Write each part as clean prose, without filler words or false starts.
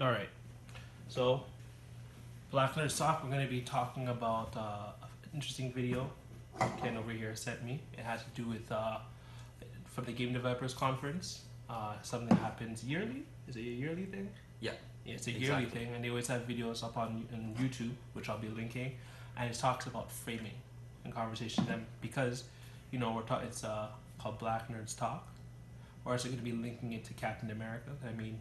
All right. So, Black Nerd Talk, we're going to be talking about an interesting video Ken over here sent me. It has to do with from the Game Developers Conference. Something that happens yearly. Is it a yearly thing? Yeah, Yeah, it's a yearly exactly. thing, and they always have videos up on YouTube, which I'll be linking, and it talks about framing and conversation. And because it's called Black Nerds Talk, or is it going to be linking it to Captain America? I mean,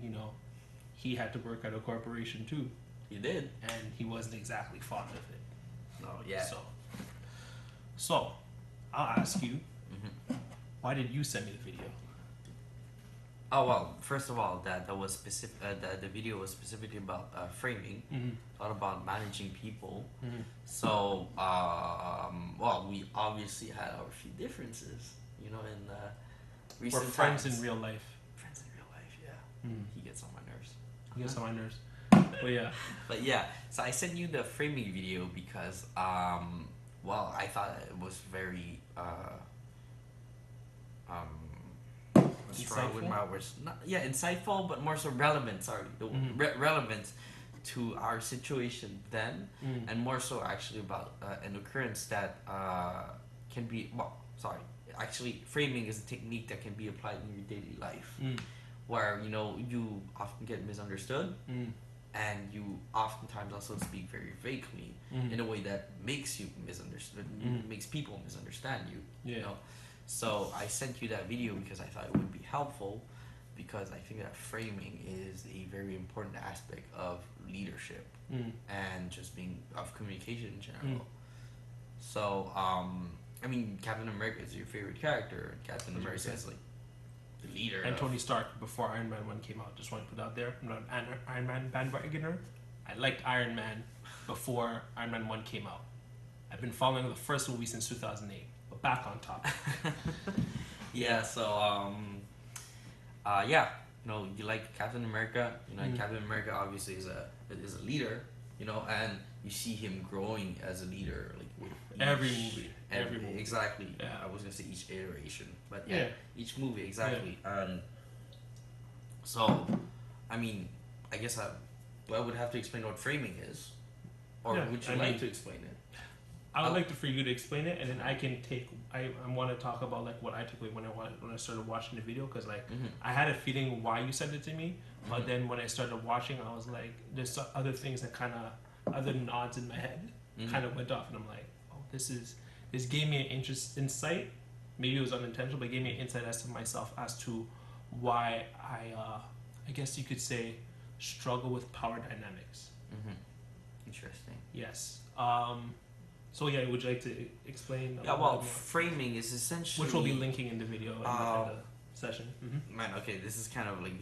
he had to work at a corporation too, You did. and he wasn't exactly fond of it. Oh yeah. So I'll ask you, hmm why did you send me the video? Oh well, first of all, that was specific. The video was specifically about framing. Mm-hmm. Thought about managing people. Mm-hmm. So, well, we obviously had our few differences, in We're recent friends times. in real life. Friends in real life, yeah. Mm. He gets on my nerves. You guess on my nerves. But yeah. But yeah, so I sent you the framing video because, well, I thought it was very, what's wrong with Insightful? my words? Not, yeah, insightful, but more so relevant. Sorry, relevant to our situation then, Mm. and more so actually about an occurrence that can be. Well, sorry. Actually, framing is a technique that can be applied in your daily life, Mm. where you often get misunderstood, Mm. and you oftentimes also speak very vaguely Mm. in a way that makes you misunderstood, Mm. makes people misunderstand you. Yeah. So I sent you that video because I thought it would be helpful, because I think that framing is a very important aspect of leadership Mm. and just being of communication in general. Mm. So I mean, Captain America is your favorite character. Captain America 100%. is like the leader. And of, Tony Stark before Iron Man 1 came out. Just want to put out there. I'm not an Iron Man bandwagoner. I liked Iron Man before Iron Man 1 came out. I've been following the first movie since 2008. But back on topic. Yeah. So yeah, you like Captain America. And Mm. Captain America obviously is a leader. And you see him growing as a leader, like with Every movie. Every movie. Exactly. Yeah. I was gonna say each iteration, but Yeah. each movie exactly. And so, I mean, I guess I would have to explain what framing is, or Yeah, would you I like mean- to explain it? I would like for you to explain it, and then I can take. I want to talk about like what I took away when I started watching the video, because like Mm-hmm. I had a feeling why you sent it to me, but Mhm. then when I started watching, I was like, there's other things that kind of other nods in my head Mhm. kind of went off, and I'm like, oh, this gave me an insight. Maybe it was unintentional, but it gave me an insight as to myself as to why I guess you could say, struggle with power dynamics. Mm-hmm. Interesting. Yes. So yeah, would you like to explain? Yeah. Well, framing is essentially which we'll be linking in the video in the session. Mm-hmm. Man, okay, this is kind of like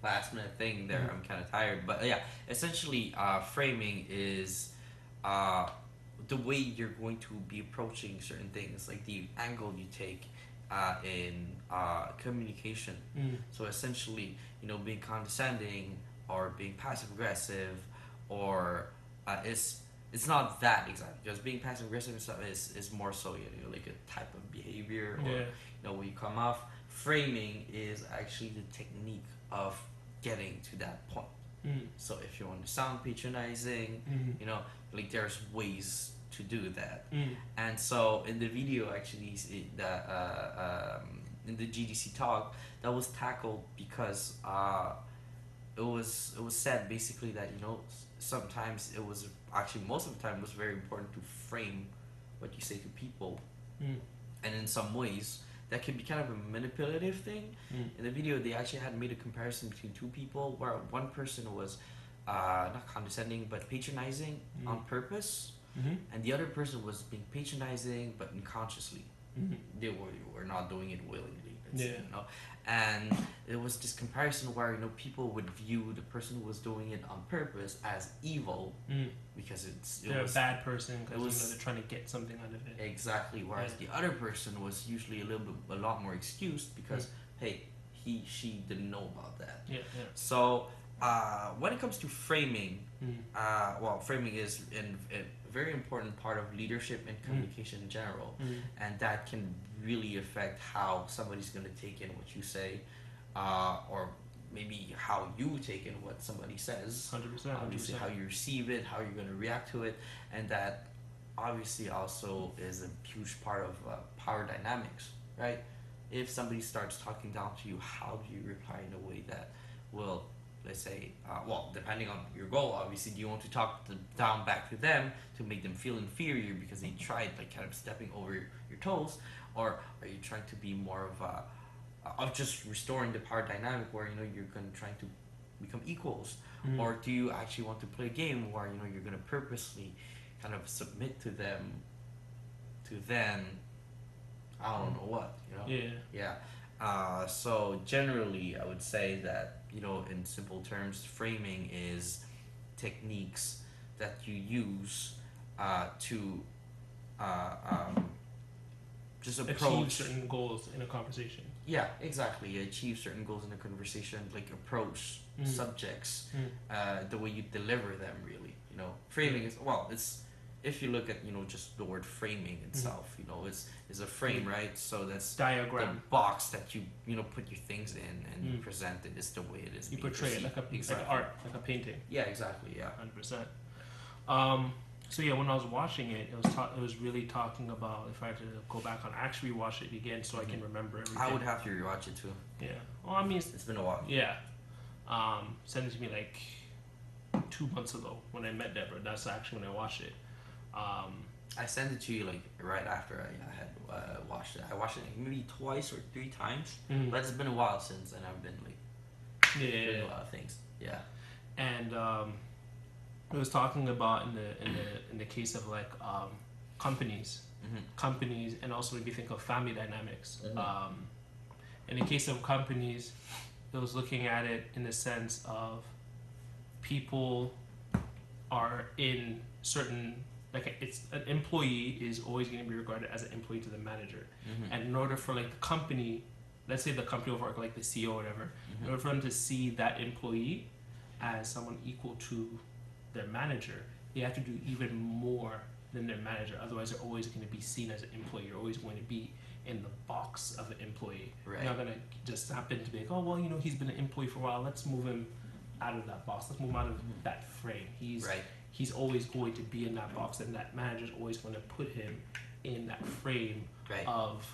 last minute thing there. Mhm. I'm kind of tired, but yeah, essentially, framing is the way you're going to be approaching certain things, like the angle you take in communication. Mm. So essentially, being condescending or being passive aggressive, or it's not that exactly, because being passive aggressive and stuff is more so like a type of behavior, or Yeah. where you come off. Framing is actually the technique of getting to that point. Mm. So if you want to sound patronizing, Mm. like there's ways to do that. Mm. And so in the video, actually, in the GDC talk, that was tackled because it was said basically that sometimes it was actually, most of the time, it was very important to frame what you say to people, Mm. and in some ways that can be kind of a manipulative thing. Mm. In the video, they actually had made a comparison between two people, where one person was not condescending but patronizing Mm. on purpose, Mm-hmm. and the other person was being patronizing but unconsciously. Mm-hmm. They were not doing it willingly. Yeah. And it was this comparison where people would view the person who was doing it on purpose as evil, Mm. because it They're was a bad person because it was- they're trying to get something out of it. exactly, whereas Yeah. the other person was usually a lot more excused, because hey, she didn't know about that. Yeah. Yeah. So when it comes to framing, Mm. well, framing is a very important part of leadership and communication in general, Mm. and that can really affect how somebody's going to take in what you say, or maybe how you take in what somebody says, 100%. obviously how you receive it, how you're going to react to it, and that obviously also is a huge part of power dynamics, right? If somebody starts talking down to you, how do you reply in a way that will, let's say, well, depending on your goal, obviously, do you want to down back to them to make them feel inferior because they tried like kind of stepping over your toes, or are you trying to be more of just restoring the power dynamic where you're going to try to become equals, or do you actually want to play a game where you're going to purposely kind of submit to them to then I don't know what so generally I would say that in simple terms, framing is techniques that you use to just approach achieve certain goals in a conversation. Yeah, exactly. Achieve certain goals in a conversation, like approach subjects, the way you deliver them. Really, framing is it's if you look at just the word framing itself, is a frame, right? So that's diagram, the box that you put your things in and you present it is the way it is. You portray it like like art, like a painting. Yeah, exactly. Yeah, 100%. So yeah, when I was watching it, it was really talking about, if I had to go back on actually watch it again so I can remember everything. I would have to rewatch it too. Yeah. Well, I mean, it's been a while. Yeah. Sent it to me like 2 months ago when I met Deborah. That's actually when I watched it. I sent it to you like right after I had watched it. I watched it like maybe twice or 3 times, but it's been a while since, and I've been like doing a lot of things. Yeah. And it was talking about in the case of like companies, and also maybe think of family dynamics. In the case of companies, it was looking at it in the sense of people are in certain, like it's an employee is always going to be regarded as an employee to the manager, and in order for like the company, let's say the company over like the CEO or whatever, in order for them to see that employee as someone equal to their manager, they have to do even more than their manager. Otherwise, they're always going to be seen as an employee. You're always going to be in the box of an employee. Right. You're not going to just happen to be like, oh, well, he's been an employee for a while. Let's move him out of that box. Let's move him out of that frame. He's always going to be in that box, and that manager's always going to put him in that frame of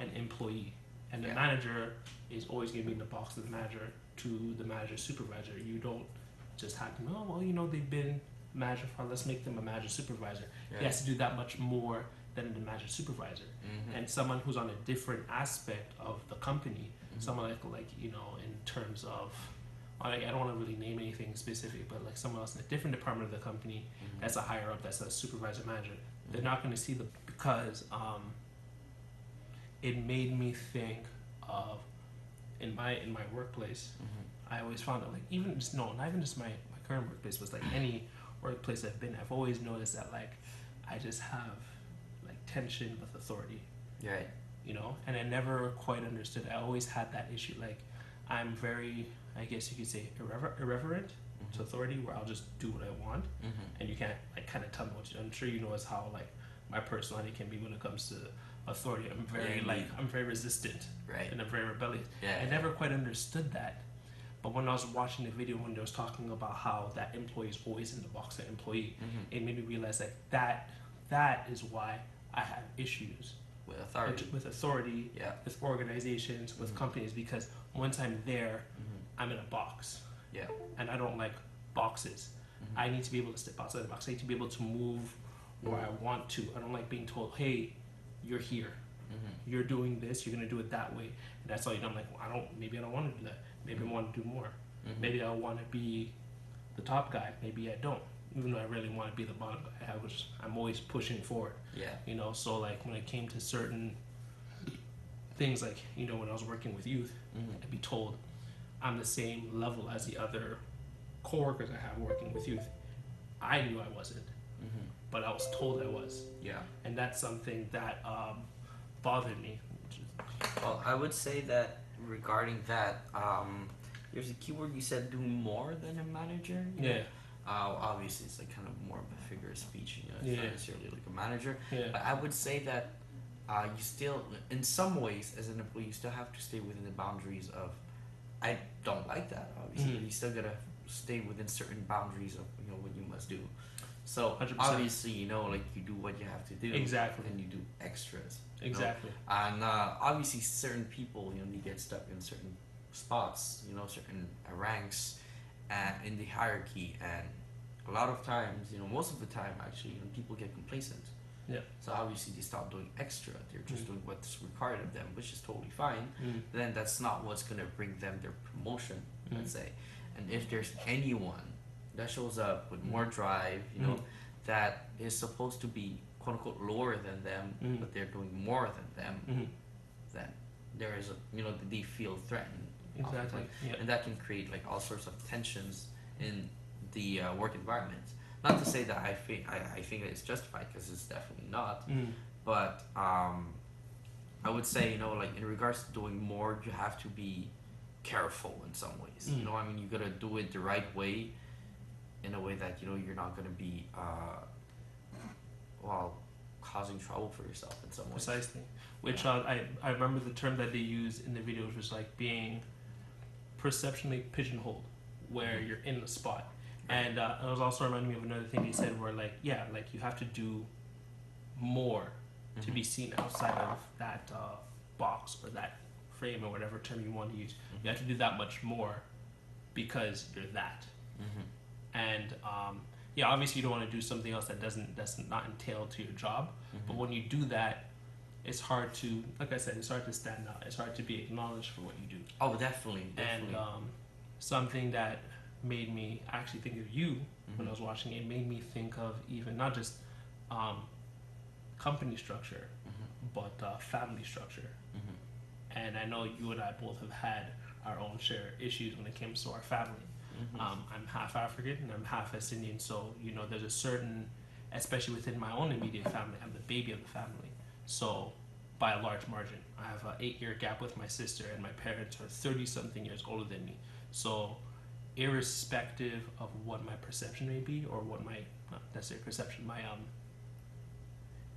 an employee. And the manager is always going to be in the box of the manager to the manager's supervisor. You don't just happen, oh, well, they've been manager for, let's make them a manager supervisor. He has to do that much more than the manager supervisor. And someone who's on a different aspect of the company, someone like in terms of, I don't want to really name anything specific, but like someone else in a different department of the company that's a higher up, that's a supervisor manager, they're not going to see because it made me think of in my workplace. I always found that like not even just my current workplace, but like any workplace I've been, I've always noticed that like I just have like tension with authority. Right. And I never quite understood. I always had that issue. Like I'm very, I guess you could say, irreverent to authority, where I'll just do what I want, and you can't like kind of tell me what to do. I'm sure you know as how like my personality can be when it comes to authority. I'm very I'm very resistant, and I'm very rebellious. I never quite understood that. But when I was watching the video, when they was talking about how that employee is always in the box of employee, it made me realize like that is why I have issues with authority, with organizations, with companies, because once I'm there, I'm in a box, and I don't like boxes. I need to be able to step outside the box. I need to be able to move where I want to. I don't like being told, hey, you're here, you're doing this, you're gonna do it that way, and that's all you know. I'm like, well, maybe I don't want to do that. Maybe I want to do more. Maybe I want to be the top guy. Maybe I don't. Even though I really want to be the bottom guy, I'm always pushing forward. So like when it came to certain things, like when I was working with youth, I'd be told I'm the same level as the other coworkers I have working with youth. I knew I wasn't, but I was told I was. And that's something that bothered me. Well, I would say that regarding that, there's a keyword you said, do more than a manager. Obviously it's like kind of more of a figure of speech, it's not necessarily like a manager. But I would say that you still, in some ways, as an employee, you still have to stay within the boundaries of I don't like that, obviously. But you still gotta stay within certain boundaries of what you must do. So 100%. obviously, like you do what you have to do, Exactly. and you do extras. Exactly. And obviously, certain people, they get stuck in certain spots, certain ranks, and in the hierarchy, and a lot of times, most of the time, actually, people get complacent. Yeah. So obviously, they stop doing extra. They're just doing what's required of them, which is totally fine. Then that's not what's gonna bring them their promotion, let's say. And if there's anyone that shows up with more drive, that is supposed to be quote unquote lower than them, but they're doing more than them, then there is they feel threatened. Exactly. Yeah. And that can create like all sorts of tensions in the work environment. Not to say that I think that it's justified, because it's definitely not. But I would say like in regards to doing more, you have to be careful in some ways. You gotta do it the right way, in a way that you're not gonna be causing trouble for yourself in some ways. Precisely. Which I remember the term that they used in the videos was like being perceptionally pigeonholed, where you're in the spot. And it was also reminding me of another thing they said, where like you have to do more to be seen outside of that box or that frame or whatever term you want to use. You have to do that much more because you're that. And obviously you don't want to do something else that's not entailed to your job. But when you do that, it's hard to, like I said, it's hard to stand out. It's hard to be acknowledged for what you do. Oh, definitely. And something that made me actually think of you when I was watching it, made me think of even not just company structure, but family structure. And I know you and I both have had our own share of issues when it comes to our family. I'm half African and I'm half West Indian, so there's a certain, especially within my own immediate family, I'm the baby of the family. So by a large margin, I have an 8-year gap with my sister, and my parents are 30-something years older than me. So irrespective of what my perception may be, or what my, not necessarily perception, my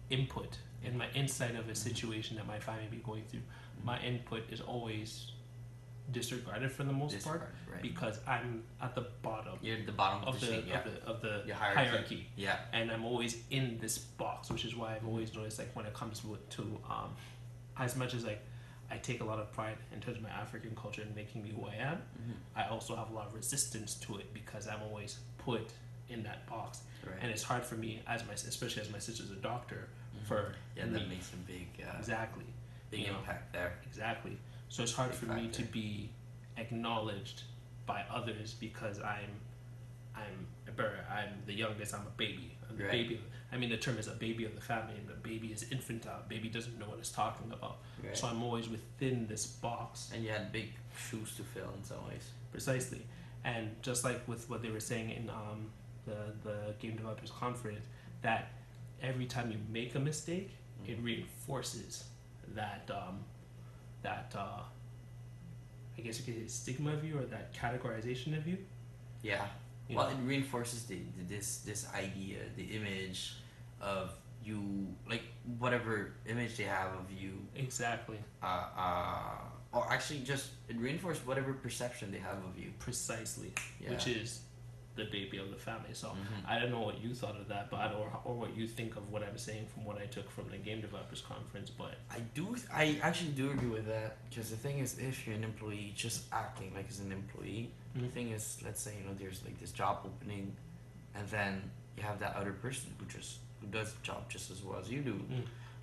input and my insight of a situation that my family may be going through, my input is always disregarded for the most part, right. Because I'm at the bottom. You're at the bottom of the hierarchy. Yeah. And I'm always in this box, which is why I've always noticed, like, when it comes to as much as like I take a lot of pride in terms of my African culture and making me who I am, I also have a lot of resistance to it, because I'm always put in that box. Right. And it's hard for me, especially as my sister's a doctor, for that me, makes a big big impact there. Exactly. So it's hard for me to be acknowledged by others, because I'm the youngest. I'm a baby. I'm the baby. I mean, the term is a baby of the family, and the baby is infantile. Baby doesn't know what it's talking about. Right. So I'm always within this box. And you had big shoes to fill in some ways. Precisely. And just like with what they were saying in the Game Developers Conference, that every time you make a mistake, it reinforces that I guess you could say stigma of you, or that categorization of you. Yeah. It reinforces this idea, the image of you, like whatever image they have of you. Exactly. Or actually, just it reinforces whatever perception they have of you. Precisely. Yeah. Which is the baby of the family. So I don't know what you thought of that, but or what you think of what I'm saying from what I took from the Game Developers Conference. But I actually do agree with that, because the thing is, if you're an employee, just acting like as an employee. The thing is, let's say there's like this job opening, and then you have that other person who does the job just as well as you do,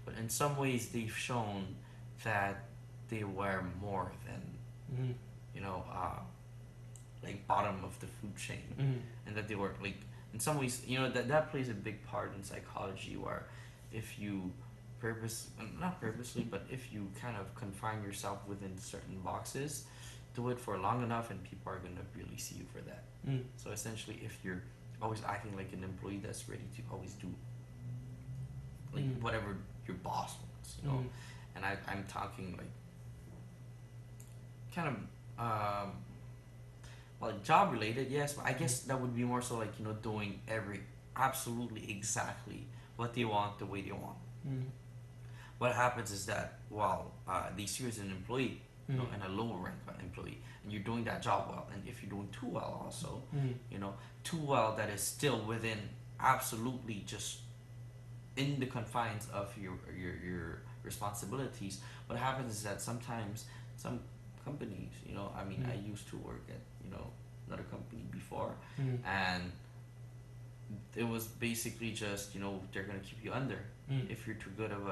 but in some ways they've shown that they were more than like bottom of the food chain, and that they were like, in some ways, that plays a big part in psychology, where if you not purposely, but if you kind of confine yourself within certain boxes, do it for long enough, and people are going to really see you for that. So essentially, if you're always acting like an employee that's ready to always do like whatever your boss wants, and I'm talking like kind of job related, yes, but I guess that would be more so like doing absolutely exactly what they want, the way they want. What happens is that while they see you as an employee, you know, and a lower rank employee, and you're doing that job well, and if you're doing too well also, you know, too well that is still within absolutely just in the confines of your responsibilities, what happens is that sometimes some companies, you know, I mean, I used to work at, you know, another company before, and it was basically just, you know, they're gonna keep you under if you're too good of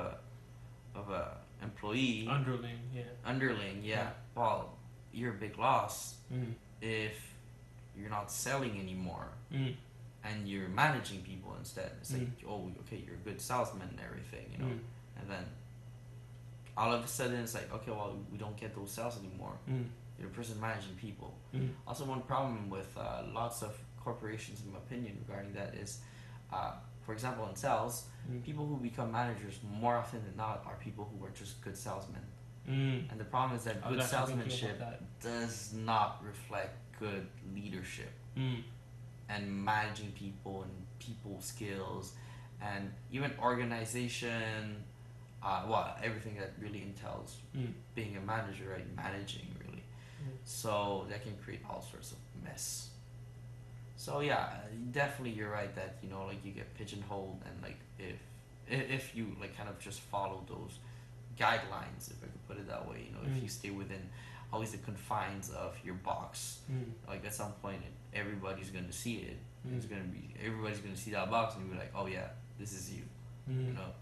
a employee. Underling, yeah. Well, you're a big loss if you're not selling anymore and you're managing people instead. It's like, oh, okay, you're a good salesman and everything, you know, and then all of a sudden it's like, okay, well, we don't get those sales anymore. You're a person managing people. Also, one problem with lots of corporations, in my opinion, regarding that is, for example, in sales, people who become managers more often than not are people who are just good salesmen. And the problem is that good salesmanship does not reflect good leadership and managing people and people skills and even organization. Well, everything that really entails being a manager, right? Managing, really. So that can create all sorts of mess. So yeah, definitely you're right that, you know, like, you get pigeonholed, and like if you like kind of just follow those guidelines, if I could put it that way, you know, if you stay within always the confines of your box, like at some point everybody's gonna see it. It's gonna be everybody's gonna see that box and be like, oh yeah, this is you, you know.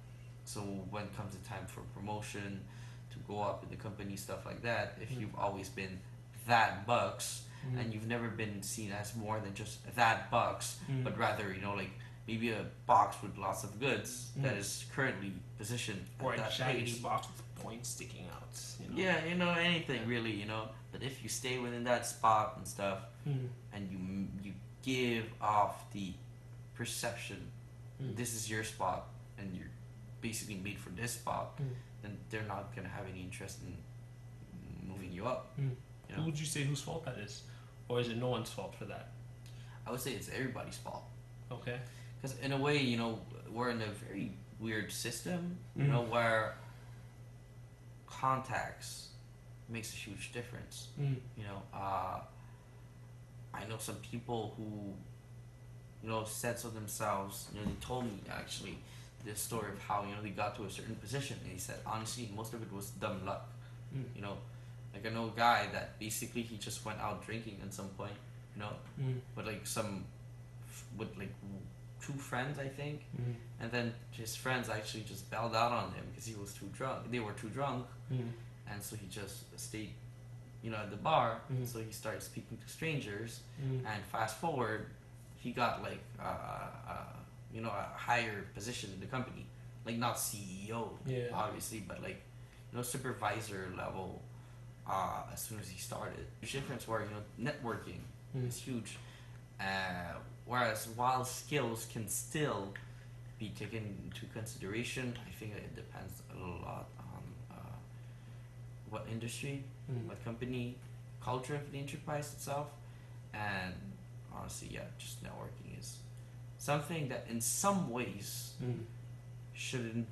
So when it comes to time for promotion, to go up in the company, stuff like that, if you've always been that bucks and you've never been seen as more than just that bucks, but rather, you know, like maybe a box with lots of goods that is currently positioned or at a that shiny place. box with points sticking out, you know? Yeah, you know, anything really, you know. But if you stay within that spot and stuff, and you give off the perception, this is your spot, and you're basically made for this spot, then they're not gonna have any interest in moving you up. You know? Who would you say whose fault that is, or is it no one's fault for that? I would say it's everybody's fault. Okay. Because in a way, you know, we're in a very weird system, you know, where contacts makes a huge difference. You know, I know some people who, you know, said so themselves. You know, they told me actually this story of how, you know, they got to a certain position, and he said honestly most of it was dumb luck. You know, like I know a guy that basically he just went out drinking at some point, you know, with like with like two friends, I think, and then his friends actually just bailed out on him because he was too drunk. They were too drunk, and so he just stayed, you know, at the bar. So he started speaking to strangers, and fast forward, he got like you know, a higher position in the company, like not CEO, obviously, but like, you know, supervisor level. As soon as he started, the difference where, you know, networking is huge. Whereas while skills can still be taken into consideration, I think it depends a lot on what industry, what company, culture of the enterprise itself, and honestly, yeah, just networking is something that in some ways shouldn't.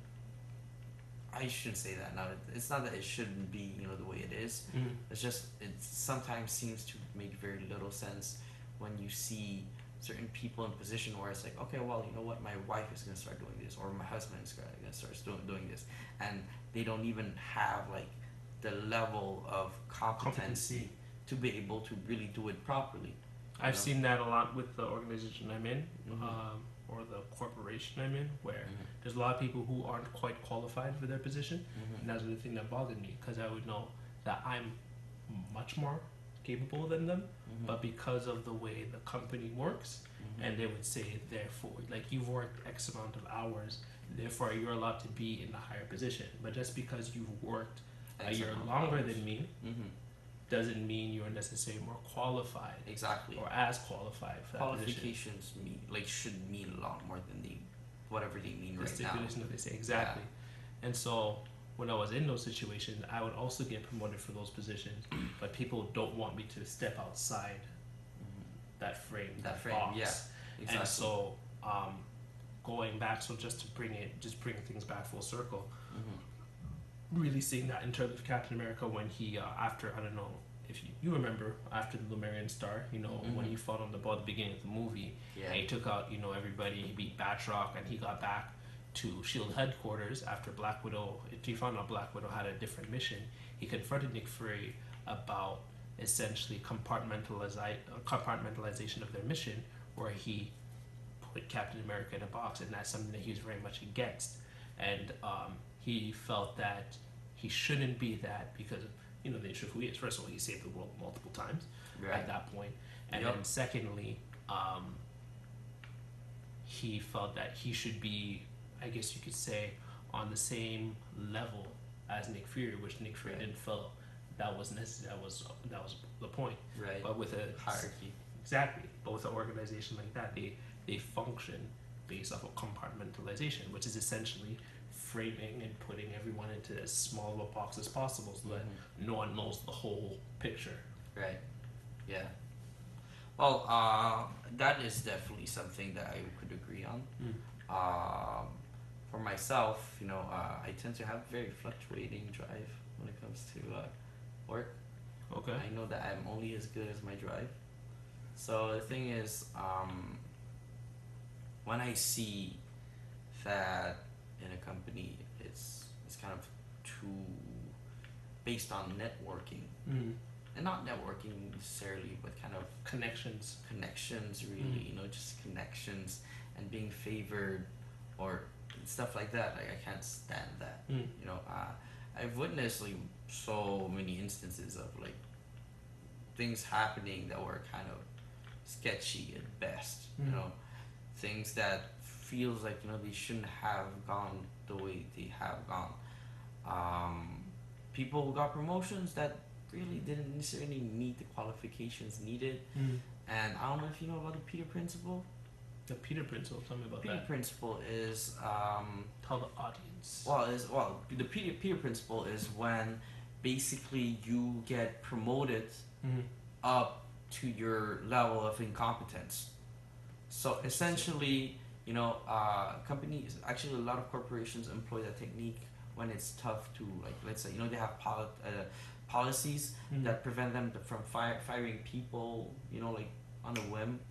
I shouldn't say that. Now, it's not that it shouldn't be, you know, the way it is. It's just it sometimes seems to make very little sense when you see certain people in position where it's like, okay, well, you know what, my wife is gonna start doing this, or my husband is gonna start doing this, and they don't even have like the level of competency to be able to really do it properly. I've seen that a lot with the organization I'm in, or the corporation I'm in, where there's a lot of people who aren't quite qualified for their position, and that's the thing that bothered me, because I would know that I'm much more capable than them, but because of the way the company works, and they would say, therefore, like, you've worked X amount of hours, therefore you're allowed to be in the higher position. But just because you've worked a year longer than me, doesn't mean you're necessarily more qualified, or as qualified for that position. Qualifications should mean a lot more than whatever they mean right now. That they say, exactly. And so when I was in those situations, I would also get promoted for those positions, but people don't want me to step outside that frame, that box. Yeah, exactly. And so going back, so just to bring things back full circle, really seeing that in terms of Captain America when he after I don't know if you remember after the Lumerian Star, when he fought on the ball at the beginning of the movie, Yeah. and he took out everybody, he beat Batroc, and he got back to Shield headquarters after Black Widow. He found out Black Widow had a different mission. He confronted Nick Fury about essentially compartmentalization of their mission, where he put Captain America in a box, and that's something that he was very much against. And he felt that he shouldn't be that because of the issue of who he is. First of all, he saved the world multiple times at that point, and then secondly, he felt that he should be, I guess you could say, on the same level as Nick Fury, which Nick Fury didn't feel that was necessary. That was the point. Right. But with a hierarchy. Exactly. But with an organization like that, they function based off of compartmentalization, which is essentially framing and putting everyone into as small of a box as possible so that no one knows the whole picture. Right. Yeah. Well, that is definitely something that I could agree on. For myself, I tend to have very fluctuating drive when it comes to work. Okay. I know that I'm only as good as my drive. So the thing is, when I see that in a company, it's kind of too based on networking, and not networking necessarily, but kind of connections, really, just connections and being favored or stuff like that. Like, I can't stand that. I've witnessed like so many instances of like things happening that were kind of sketchy at best. Things that feels like they shouldn't have gone the way they have gone. People who got promotions that really didn't necessarily meet the qualifications needed. And I don't know if you know about the Peter Principle. The Peter Principle, tell me about Peter that. Principle is Tell the audience. The Peter Principle is when basically you get promoted up to your level of incompetence. So essentially, companies, actually a lot of corporations employ that technique when it's tough to, like, let's say, they have policies that prevent them from firing people, like on a whim.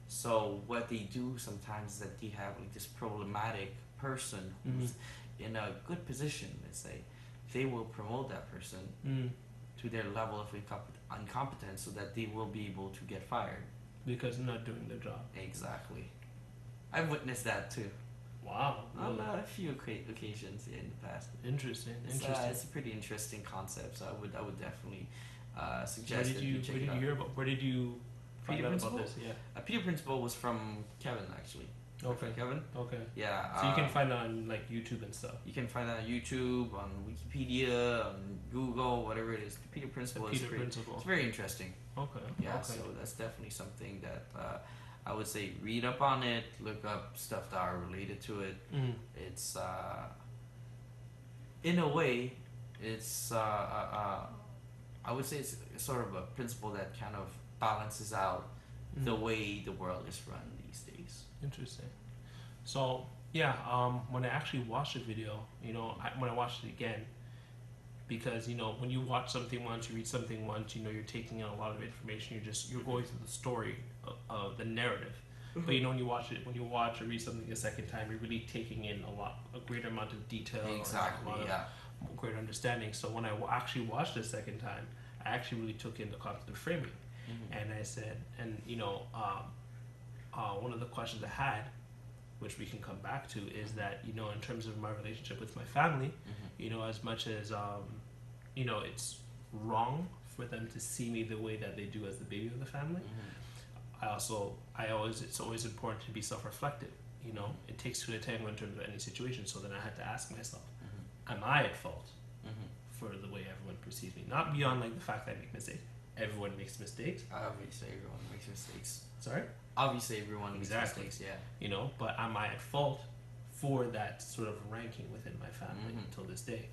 So what they do sometimes is that they have like this problematic person who's in a good position, let's say, they will promote that person to their level of incompetence so that they will be able to get fired. Because they're not doing their job. Exactly. I've witnessed that too. Wow. On a few occasions in the past. Interesting. It's a pretty interesting concept, so I would definitely suggest that you check it out. Where did you find out about this? Yeah. Peter Principle was from Kevin, actually. Okay. Kevin? Okay. Yeah. So you can find it on like YouTube and stuff. You can find it on YouTube, on Wikipedia, on Google, whatever it is. The Peter Principle is it's very interesting. Okay. Yeah, so that's definitely something that I would say read up on it, look up stuff that are related to it. It's in a way, it's I would say it's sort of a principle that kind of balances out the way the world is run these days. Interesting. So yeah, when I actually watched the video, when I watched it again, because when you watch something once, you read something once, you're taking in a lot of information. You're going through the story of the narrative. But when you watch or read something a second time, you're really taking in a greater amount of detail. Exactly. Greater understanding. So when I actually watched it a second time, I actually really took in the concept of framing, and I said, one of the questions I had, which we can come back to, is that in terms of my relationship with my family, as much as it's wrong for them to see me the way that they do as the baby of the family. It's always important to be self-reflective. It takes two to tango in terms of any situation. So then I had to ask myself, am I at fault for the way everyone perceives me? Not beyond like the fact that I make mistakes. Everyone makes mistakes. Obviously, everyone makes mistakes. Sorry? Obviously, everyone makes mistakes, yeah. But am I at fault for that sort of ranking within my family until this day?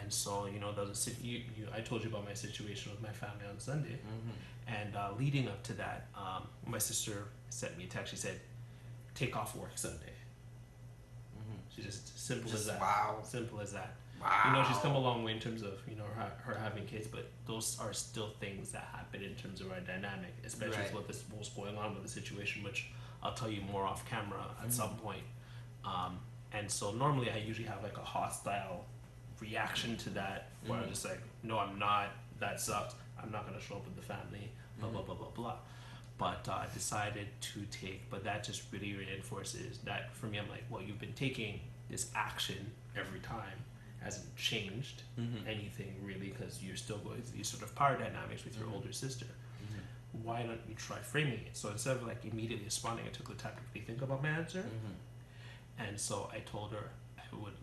And so, I told you about my situation with my family on Sunday. And leading up to that, my sister sent me a text. She said, take off work Sunday. She just, simple as that. Wow. Simple as that. You know, she's come a Wow. long way in terms of, you know, her having kids, but those are still things that happen in terms of our dynamic, especially Right. with what's going on with the situation, which I'll tell you more off camera at some point. Um, and so normally I usually have like a hostile reaction to that, where I'm just like, no, I'm not. That sucks. I'm not gonna show up with the family. Blah blah blah blah blah. But I decided to take. But that just really reinforces that for me. I'm like, well, you've been taking this action every time, hasn't changed anything really, because you're still going through these sort of power dynamics with your older sister. Why don't you try framing it? So instead of like immediately responding, I took the time to really think about my answer. And so I told her I would,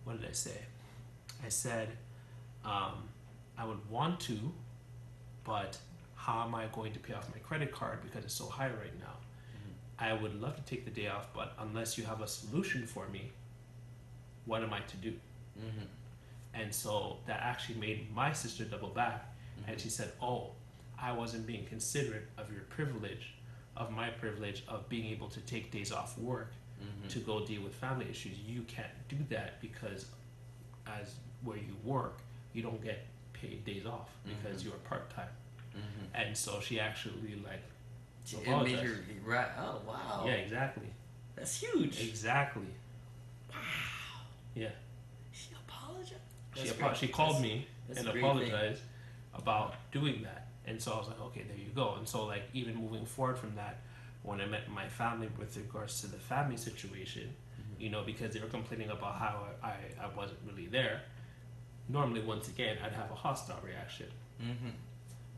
what did I say? I said, I would want to, but how am I going to pay off my credit card because it's so high right now? I would love to take the day off, but unless you have a solution for me, what am I to do? And so that actually made my sister double back. And she said, oh, I wasn't being considerate of your privilege, of my privilege of being able to take days off work to go deal with family issues. You can't do that because as where you work, you don't get paid days off because you're part-time. And so she actually like It made her right. Oh wow. yeah, exactly. That's huge. Exactly. Yeah. She apologized. She called me that's and a great apologized about doing that. And so I was like, okay, there you go. And so like even moving forward from that, when I met my family with regards to the family situation, you know, because they were complaining about how I wasn't really there, normally once again I'd have a hostile reaction.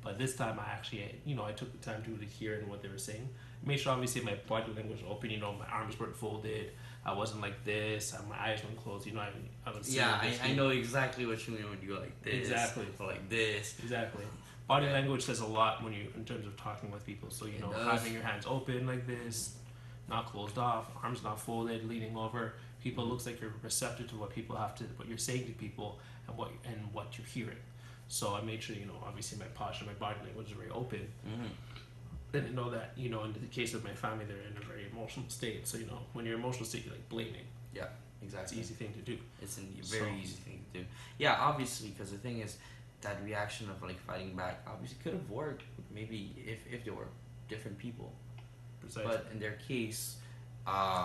But this time I actually, you know, I took the time to really hear in what they were saying. Made sure obviously my body language was open, you know, my arms weren't folded. I wasn't like this, my eyes weren't closed, you know, I was Yeah, I know exactly what you mean when you go like this. Exactly. Or like this. Exactly. Body language says a lot when you, in terms of talking with people. So, you know, having your hands open like this, not closed off, arms not folded, leaning over. People looks like you're receptive to what you're saying to people and what you're hearing. So I made sure, you know, obviously my posture, my body language is very open. Didn't know that, you know, in the case of my family, they're in a very emotional state. So, you know, when you're emotional state, you're like blaming. Yeah, It's exactly. an easy thing to do. It's a very easy thing to do. Yeah, obviously, because the thing is, that reaction of like fighting back obviously could have worked maybe if they were different people. Precisely. But in their case,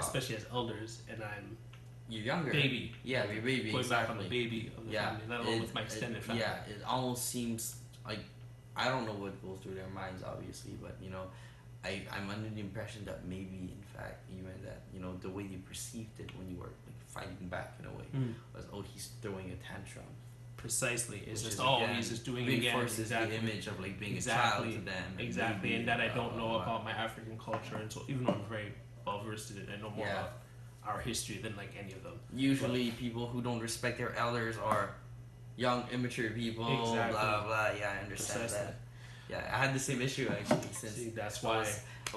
especially as elders, and I'm you're younger. baby. Yeah, you're baby. Going Exactly. back on the baby of the family, let alone with my extended family. Yeah, it almost seems like I don't know what goes through their minds, obviously, but you know, I'm under the impression that maybe, in fact, even that you know the way they perceived it when you were like fighting back in a way was, oh, he's throwing a tantrum. Precisely, it's Which just is, again, he's just doing it again. reinforces Exactly. the image of like being Exactly. a child to them. Exactly, maybe, and that I don't know about my African culture, and so even though I'm very well versed in it, I know more about our history than like any of them. Usually, people who don't respect their elders are young, immature people. Exactly. Blah blah. Yeah, I understand Precisely. that. Yeah, I had the same issue actually. Since See, that's why I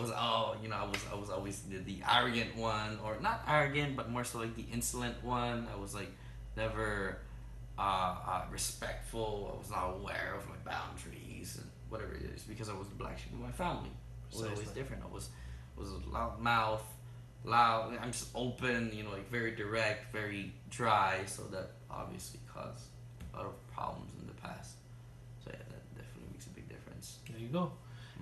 was I was always the arrogant one, or not arrogant, but more so like the insolent one. I was like never respectful. I was not aware of my boundaries and whatever it is because I was the black sheep of my family. It was always Precisely. different. I was a loud mouth, loud. I'm just open, you know, like very direct, very dry. So that obviously caused a lot of problems in the past. So yeah, that definitely makes a big difference. there you go.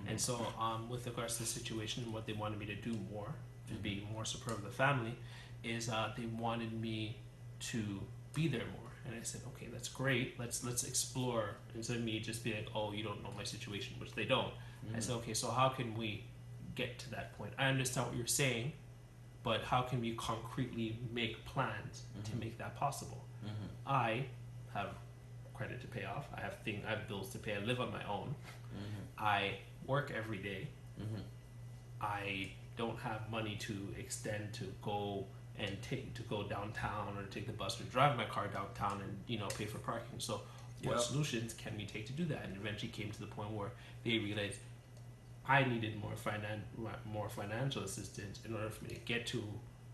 And so, with regards to the situation, what they wanted me to do more to be more supportive of the family is they wanted me to be there more. And I said, okay, that's great. Let's explore instead of me just being like, oh, you don't know my situation, which they don't. I said, okay, so how can we get to that point? I understand what you're saying, but how can we concretely make plans to make that possible? I have credit to pay off. I have bills to pay. I live on my own. I work every day. I don't have money to extend to go downtown or take the bus or drive my car downtown and, you know, pay for parking. So what solutions can we take to do that? And eventually came to the point where they realized I needed more financial assistance in order for me to get to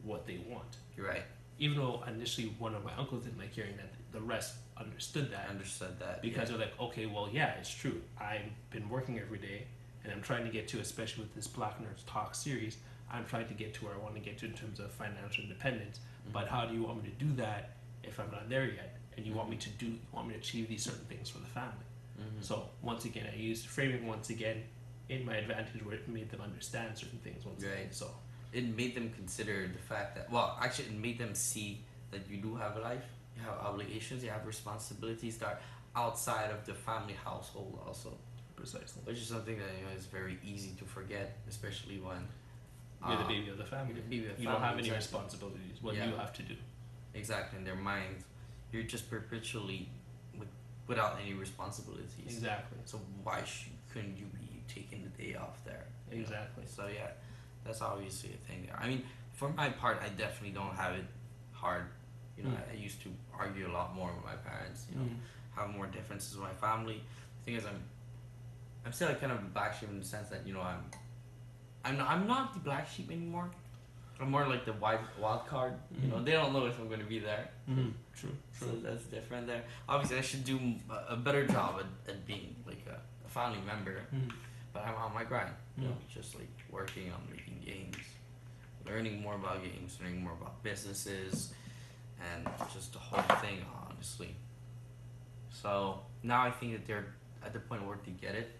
what they want. You're right. Even though initially one of my uncles didn't like hearing that, the rest understood that. I understood that Because they're like, okay, well, yeah, it's true. I've been working every day, and I'm trying to get to, especially with this Black Nerds Talk series, I'm trying to get to where I want to get to in terms of financial independence. But how do you want me to do that if I'm not there yet, and you want me to achieve these certain things for the family. So once again, I used framing once again in my advantage, where it made them understand certain things once again. So it made them consider the fact that, well, actually, it made them see that you do have a life, you have obligations, you have responsibilities that are outside of the family household also. Precisely. Which is something that is very easy to forget, especially when you're the baby of the family. You don't have any responsibilities. What you have to do. Exactly. In their mind, you're just perpetually without any responsibilities. Exactly. So why couldn't you be taking the day off there? Exactly. So yeah, that's obviously a thing there. I mean, for my part, I definitely don't have it hard. I used to argue a lot more with my parents. Have more differences with my family. The thing is, I'm still like kind of the black sheep in the sense that I'm not the black sheep anymore. I'm more like the wild card. They don't know if I'm going to be there. True. So that's different there. Obviously, I should do a better job at being like a family member. But I'm on my grind. Just like working on making games, learning more about games, learning more about businesses, and just the whole thing, honestly. So now I think that they're at the point where they get it.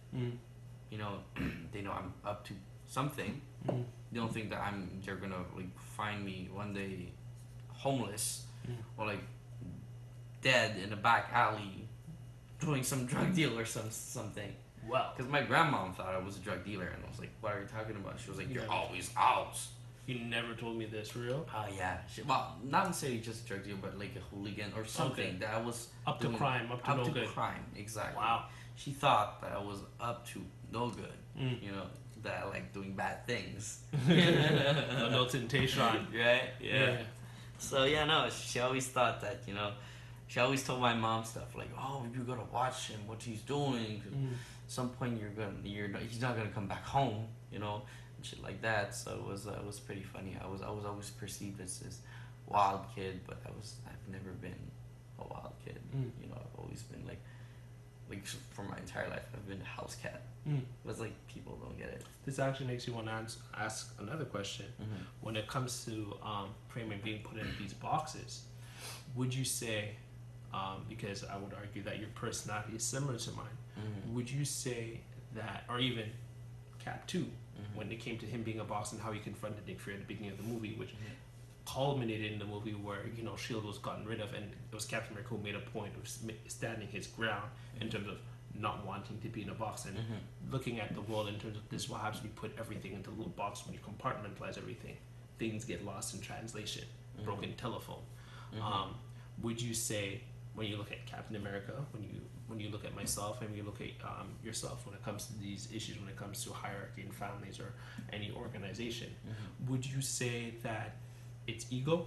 They know I'm up to something. They don't think that they're gonna like find me one day homeless or like dead in a back alley doing some drug deal or something. Wow. Because my grandmom thought I was a drug dealer, and I was like, "What are you talking about?" She was like, "You're always out." You never told me this, for real? Oh yeah. Well, not necessarily just a drug dealer, but like a hooligan or something that I was up to crime, up to no good. Crime, exactly. Wow. She thought that I was up to no good. That I like doing bad things. No temptation. Right? Yeah. So yeah, no. She always thought that she always told my mom stuff like, "Oh, you gotta watch him, what he's doing. Some point he's not gonna come back home, and shit like that." So it was pretty funny. I was always perceived as this wild kid, but I've never been a wild kid. I've always been like for my entire life I've been a house cat. It's like people don't get it. This actually makes you want to ask another question. When it comes to framing being put in these boxes, would you say, because I would argue that your personality is similar to mine, would you say that, or even Cap 2, when it came to him being a boss and how he confronted Nick Fury at the beginning of the movie, which culminated in the movie where S.H.I.E.L.D. was gotten rid of, and it was Captain America who made a point of standing his ground in terms of not wanting to be in a box and looking at the world in terms of this is what happens when you put everything into a little box. When you compartmentalize everything, things get lost in translation. Broken telephone. Would you say, when you look at Captain America, when you look at myself, and when you look at yourself, when it comes to these issues, when it comes to hierarchy in families or any organization, would you say that it's ego?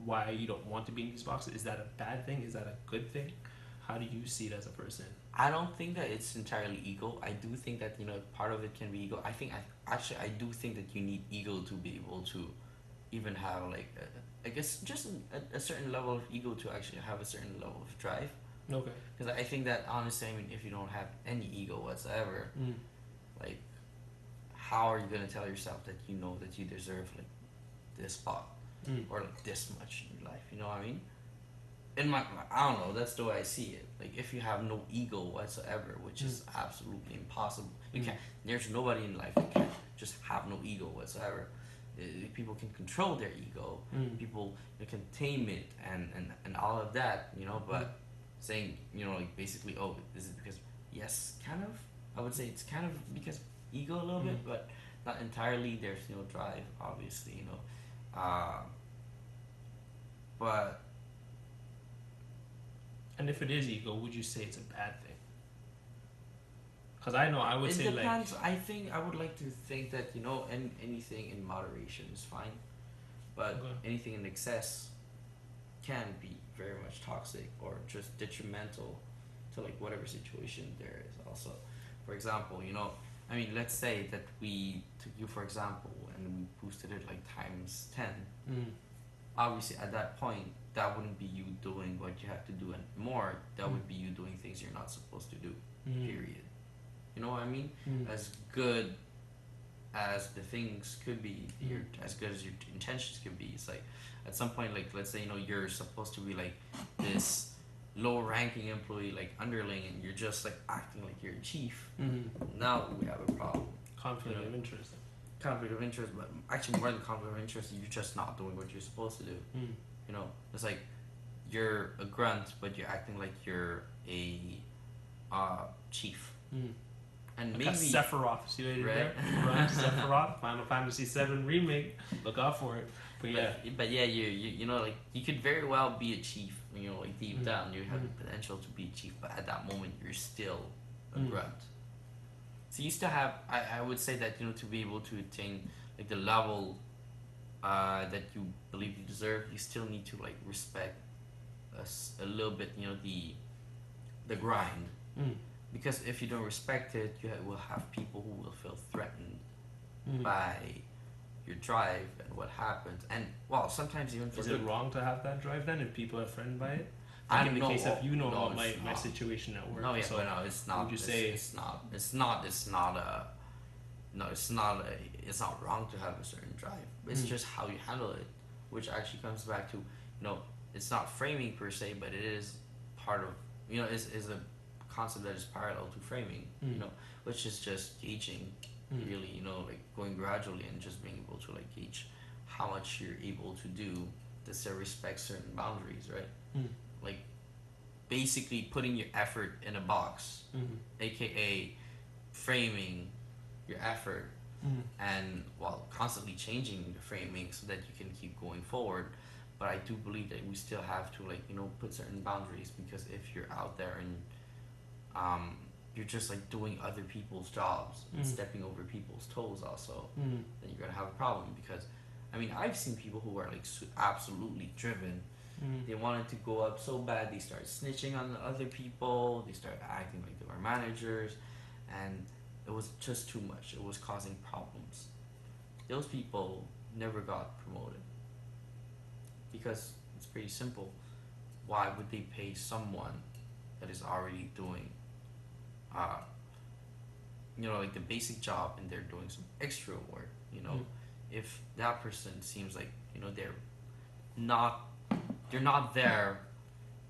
Why you don't want to be in these boxes? Is that a bad thing? Is that a good thing? How do you see it as a person? I don't think that it's entirely ego. I do think that part of it can be ego. I do think that you need ego to be able to even have like I guess just a certain level of ego to actually have a certain level of drive. Okay. Because I think that honestly, if you don't have any ego whatsoever, like how are you gonna tell yourself that that you deserve like this spot or like this much in your life? You know what I mean? I don't know, that's the way I see it. Like if you have no ego whatsoever, which is absolutely impossible. You can't. There's nobody in life that can just have no ego whatsoever. People can control their ego. People can tame it and all of that. But saying like basically, oh, is it because? Yes, kind of. I would say it's kind of because ego a little bit, but not entirely. There's drive, obviously. But. And if it is ego, would you say it's a bad thing? Because I know I would say depends. like. I think I would like to think that anything in moderation is fine, but anything in excess can be very much toxic or just detrimental to like whatever situation there is. Also, for example, let's say that we took you for example and we boosted it like times 10. Obviously, at that point, that wouldn't be you doing what you have to do and more. That would be you doing things you're not supposed to do. Period. You know what I mean? As good as the things could be, as good as your intentions could be. It's like at some point, like let's say you're supposed to be like this low ranking employee, like underling, and you're just like acting like you're a chief. Now we have a problem. Conflict of interest. Conflict of interest, but actually more than conflict of interest, you're just not doing what you're supposed to do. It's like you're a grunt, but you're acting like you're a chief. And like maybe Sephiroth, see what I did right? there? Grunt, Sephiroth, Final Fantasy VII remake. Look out for it. But yeah, you like you could very well be a chief. Like deep down, you have the potential to be a chief, but at that moment, you're still a grunt. So you still have, I would say that to be able to attain like the level that you believe you deserve, you still need to like respect a little bit, the grind. Because if you don't respect it, you will have people who will feel threatened by your drive and what happens. And well, sometimes even for is it wrong to have that drive then if people are threatened by it? I Like don't in the know. case of about No, my situation at work. No, yeah, so but no, it's not. Would you say it's not wrong to have a certain drive. It's just how you handle it, which actually comes back to it's not framing per se, but it is part of is a concept that is parallel to framing. Which is just gauging, really, like going gradually and just being able to like gauge how much you're able to do to respect certain boundaries, right? Like basically putting your effort in a box, aka framing your effort, and while constantly changing the framing so that you can keep going forward. But I do believe that we still have to like put certain boundaries, because if you're out there and you're just like doing other people's jobs and stepping over people's toes also, then you're gonna have a problem. Because I mean, I've seen people who are like absolutely driven. They wanted to go up so bad, they start snitching on the other people, they start acting like they were managers, and it was just too much. It was causing problems. Those people never got promoted, because it's pretty simple. Why would they pay someone that is already doing like the basic job, and they're doing some extra work? If that person seems like they're not there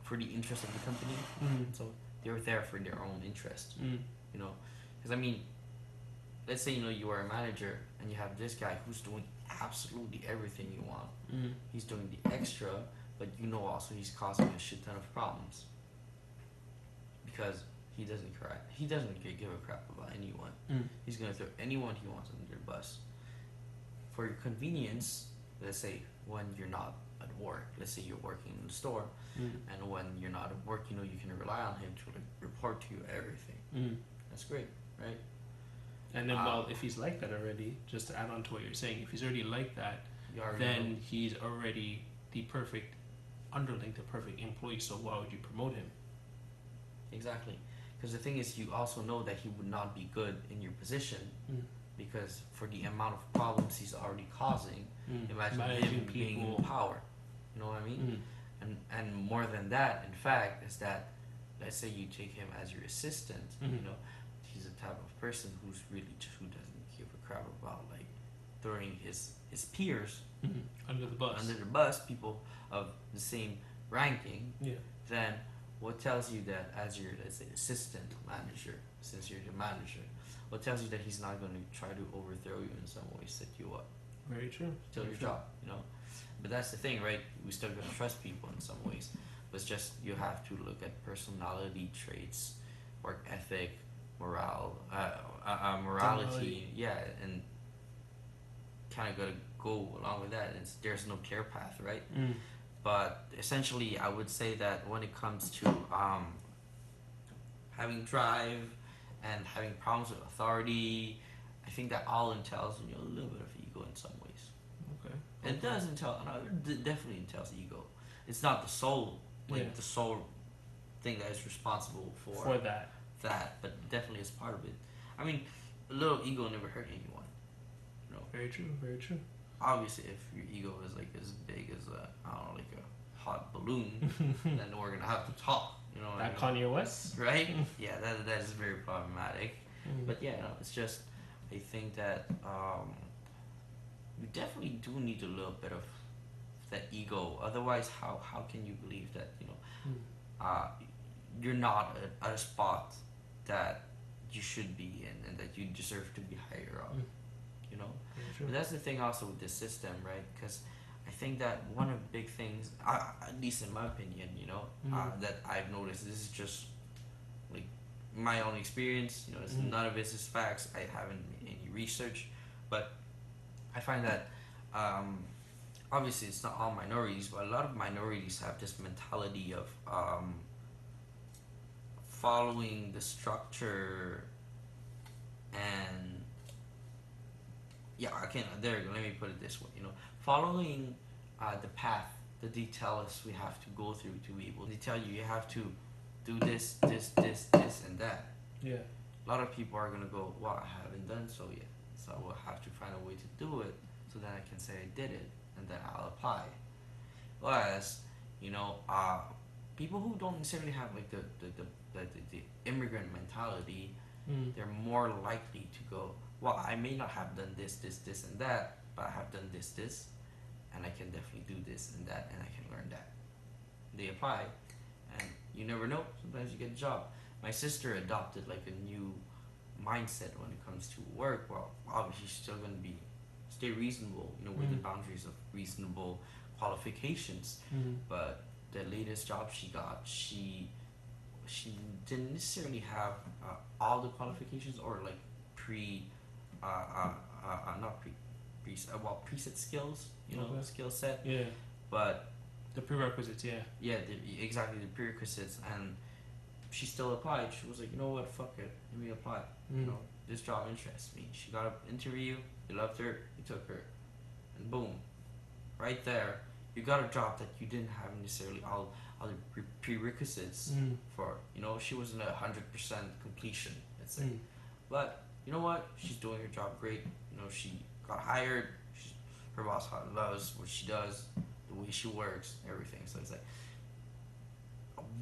for the interest of the company, so they're there for their own interest. Because I mean, let's say you are a manager and you have this guy who's doing absolutely everything you want. He's doing the extra, but also he's causing a shit ton of problems, because he doesn't give a crap about anyone. He's gonna throw anyone he wants under the bus for your convenience. Let's say when you're not at work, let's say you're working in the store, and when you're not at work, you can rely on him to like report to you everything. That's great, right? And then, well, if he's like that already, just to add on to what you're saying, if he's already like that, then he's already the perfect underling, the perfect employee. So why would you promote him? Exactly. Because the thing is, you also know that he would not be good in your position, because for the amount of problems he's already causing, imagine him being in power. You know what I mean? And more than that, in fact, is that, let's say you take him as your assistant, he's the type of person who doesn't give a crap about like throwing his peers under the bus, people of the same ranking. Then what tells you that, as your, let's say, assistant manager, since you're the manager, what tells you that he's not going to try to overthrow you in some way, set you up? Very true. Still your job, But that's the thing, right? We still got to trust people in some ways. But it's just, you have to look at personality traits, work ethic, morality, and kind of got to go along with that. There's no clear path, right? But essentially, I would say that when it comes to having drive and having problems with authority, I think that all entails a little bit of ego in some ways. Okay. It does entail, it definitely entails ego. It's not the sole, the sole thing that is responsible for that, but definitely is part of it. I mean, a little ego never hurt anyone. Very true. Very true. Obviously, if your ego is like as big as a hot balloon, then we're gonna have to talk. That Kanye West, right? Yeah, that is very problematic. But yeah, it's just I think that you definitely do need a little bit of that ego. Otherwise, how can you believe that Mm. uh, you're not at a spot that you should be in and that you deserve to be higher up? Mm. You know, Very true. but that's the thing also with this system, right? Because I think that one of the big things, at least in my opinion, that I've noticed. This is just like my own experience. It's none of this is facts. I haven't made any research, but I find that obviously it's not all minorities, but a lot of minorities have this mentality of following the structure and yeah, I can. There you go. Let me put it this way. Following the path that they tell us we have to go through to be able. They tell you have to do this, this, and that. Yeah. A lot of people are gonna go, well, I haven't done so yet, so I will have to find a way to do it, so that I can say I did it, and then I'll apply. Whereas, people who don't necessarily have like the immigrant mentality, they're more likely to go, well, I may not have done this, and that, but I have done this, and I can definitely do this and that, and I can learn that. They apply, and you never know. Sometimes you get a job. My sister adopted like a new mindset when it comes to work. Well, obviously she's still gonna stay reasonable, with the boundaries of reasonable qualifications. But the latest job she got, she didn't necessarily have all the qualifications or like not preset skills, Okay. skill set. Yeah. But The prerequisites. Yeah. yeah, exactly the prerequisites, and she still applied. She was like, you know what, fuck it, let me apply. This job interests me. She got an interview. They loved her. They took her, and boom, right there, you got a job that you didn't have necessarily all the prerequisites for. She wasn't 100% completion, let's say. But you know what? She's doing her job great. She got hired. Her boss loves what she does, the way she works, everything. So it's like,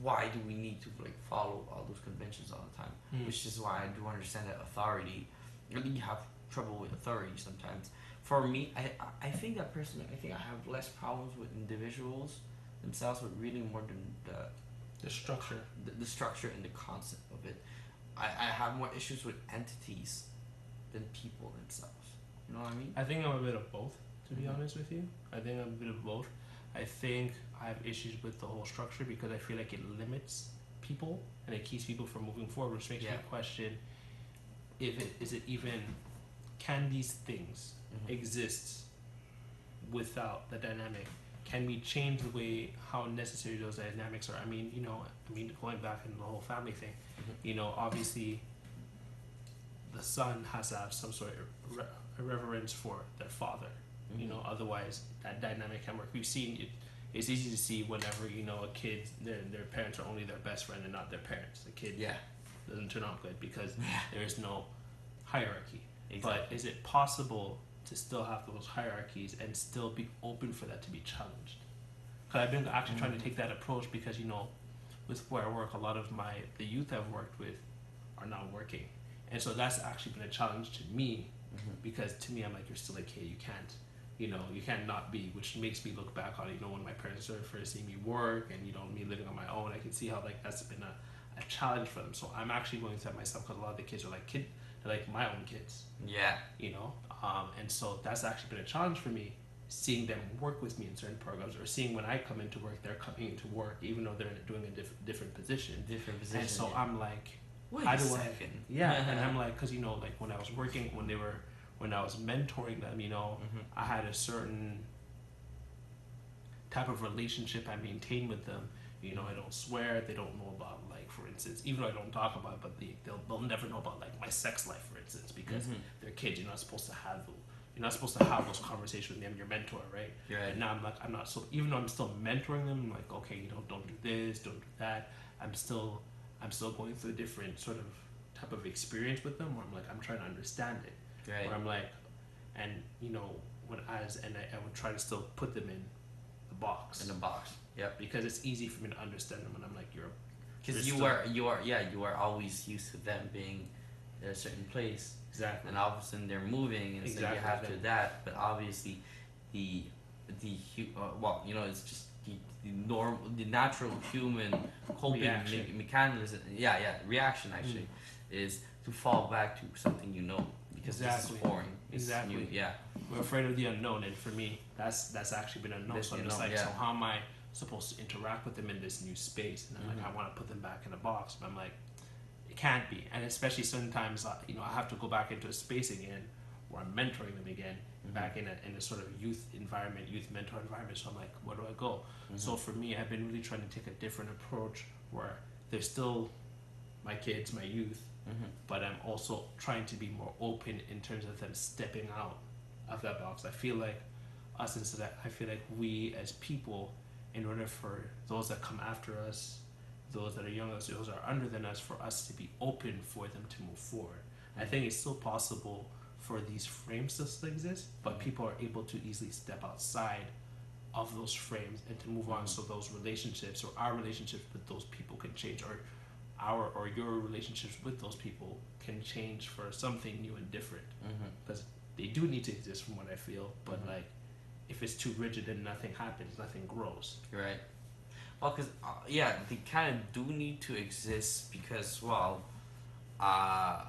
why do we need to like follow all those conventions all the time? Which is why I do understand that authority. Really have trouble with authority sometimes. For me, I think that personally, I think I have less problems with individuals themselves, but really more than The structure. the structure and the concept of it. I have more issues with entities than people themselves. You know what I mean? I think I'm a bit of both, to be honest with you. I think I'm a bit of both. I think I have issues with the whole structure because I feel like it limits people and it keeps people from moving forward, which makes me question is it even, can these things exist without the dynamic? Can we change the way how necessary those dynamics are? I mean, going back in the whole family thing, obviously the son has to have some sort of reverence for their father. Otherwise that dynamic can work. We've seen it. It's easy to see whenever a kid, their parents are only their best friend and not their parents. The kid doesn't turn out good because there is no hierarchy. Exactly. But is it possible to still have those hierarchies and still be open for that to be challenged? Because I've been actually trying to take that approach because with where I work, a lot of the youth I've worked with are not working, and so that's actually been a challenge to me because to me I'm like, you're still a kid, you can't. You can't not be, which makes me look back on when my parents started first seeing me work and me living on my own. I can see how like that's been a challenge for them. So I'm actually going through that myself because a lot of the kids are they're like my own kids. Yeah. And so that's actually been a challenge for me, seeing them work with me in certain programs, or seeing when I come into work, they're coming into work even though they're doing a different position. And so I'm like, wait how a do second. and I'm like, because like when I was working, when I was mentoring them, I had a certain type of relationship I maintain with them. I don't swear. They don't know about, like, for instance, even though I don't talk about it, but they'll never know about like my sex life, for instance, because they're kids. You're not supposed to have those conversations with them. Your mentor, right? Right. And now I'm like, I'm not. So even though I'm still mentoring them, I'm like, okay, don't do this, don't do that. I'm still going through a different sort of type of experience with them, where I'm like, I'm trying to understand it. Right. Where I'm like, and I would try to still put them in the box. In the box. Yep. Because it's easy for me to understand them when I'm like, because you are always used to them being in a certain place, Exactly. and all of a sudden they're moving, and so you Exactly. have to adapt. But obviously, the well, you know, it's just the natural human coping Reaction. mechanism. Yeah, reaction actually is to fall back to something you know because this Exactly. is foreign. It's Exactly. new. Yeah. We're afraid of the unknown, and for me, that's actually been unknown. This So I'm you just know, like, yeah. so how am I supposed to interact with them in this new space? And I'm like, I want to put them back in a box, but I'm like, it can't be. And especially sometimes, you know, I have to go back into a space again where I'm mentoring them again, back in a sort of youth environment, youth mentor environment. So I'm like, where do I go? So for me, I've been really trying to take a different approach where they're still my kids, my youth, but I'm also trying to be more open in terms of them stepping out of that box. I feel like us instead, I feel like we as people, in order for those that come after us, those that are younger, those that are under than us, for us to be open for them to move forward. I think it's still possible for these frames to still exist, but people are able to easily step outside of those frames and to move on, so those relationships or our relationships with those people can change, or our or your relationships with those people can change for something new and different, because they do need to exist from what I feel, but like if it's too rigid and nothing happens, nothing grows. Right. Well, because yeah, they kind of do need to exist because, well, uh,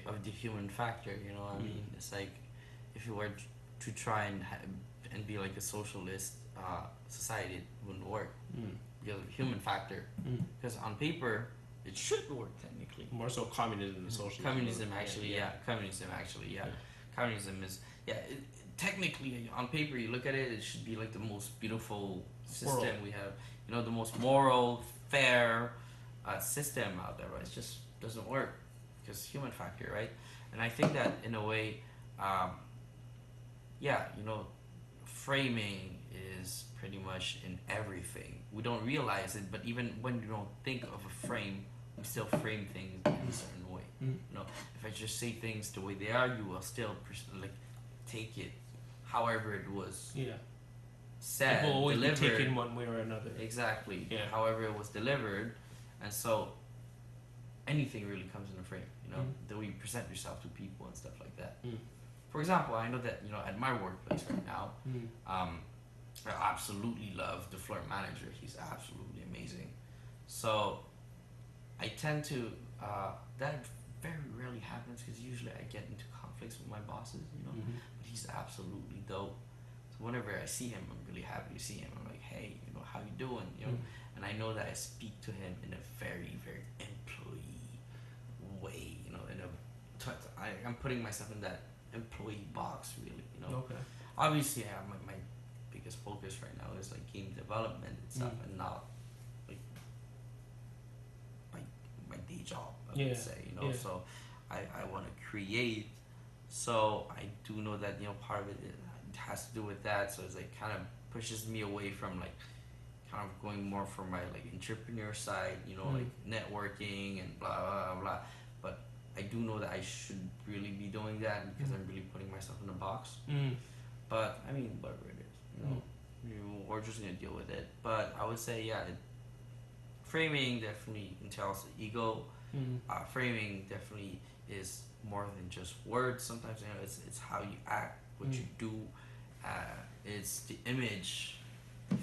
of the human factor. You know what I mean? It's like if you were to try and be like a socialist society, it wouldn't work because of the human factor. Because on paper, it should work technically. More so communism than socialism. Communism actually, yeah. Communism actually, yeah. Communism is, yeah. Technically, on paper, you look at it, it should be like the most beautiful system World. we have. You know, the most moral, fair system out there, but it just doesn't work because human factor, right? And I think that in a way, yeah, you know, framing is pretty much in everything. We don't realize it, but even when you don't think of a frame, we still frame things in a certain way. You know, if I just say things the way they are, you will still like take it however it was said, It will always delivered. be taken one way or another. Exactly. Yeah. However it was delivered, and so anything really comes in a frame. You know, the way you present yourself to people and stuff like that. For example, I know that, you know, at my workplace right now, I absolutely love the floor manager. He's absolutely amazing. So I tend to that very rarely happens because usually I get into conflicts with my bosses. You know, but he's absolutely dope. So whenever I see him, I'm really happy to see him. I'm like, hey, you know, how you doing? You know, and I know that I speak to him in a very, very employee way. You know, I'm putting myself in that employee box, really. You know, Okay. obviously, I have my biggest focus right now is like game development and stuff, and not like my day job. I would say, you know. So I want to create. So I do know that, you know, part of it has to do with that. So it's like kind of pushes me away from like kind of going more from my like entrepreneur side, you know, like networking and blah blah blah. But I do know that I should really be doing that because I'm really putting myself in a box. But I mean, whatever it is, you know, we're just gonna deal with it. But I would say, yeah, framing definitely entails the ego. Framing definitely is more than just words. Sometimes, you know, it's how you act, what you do. It's the image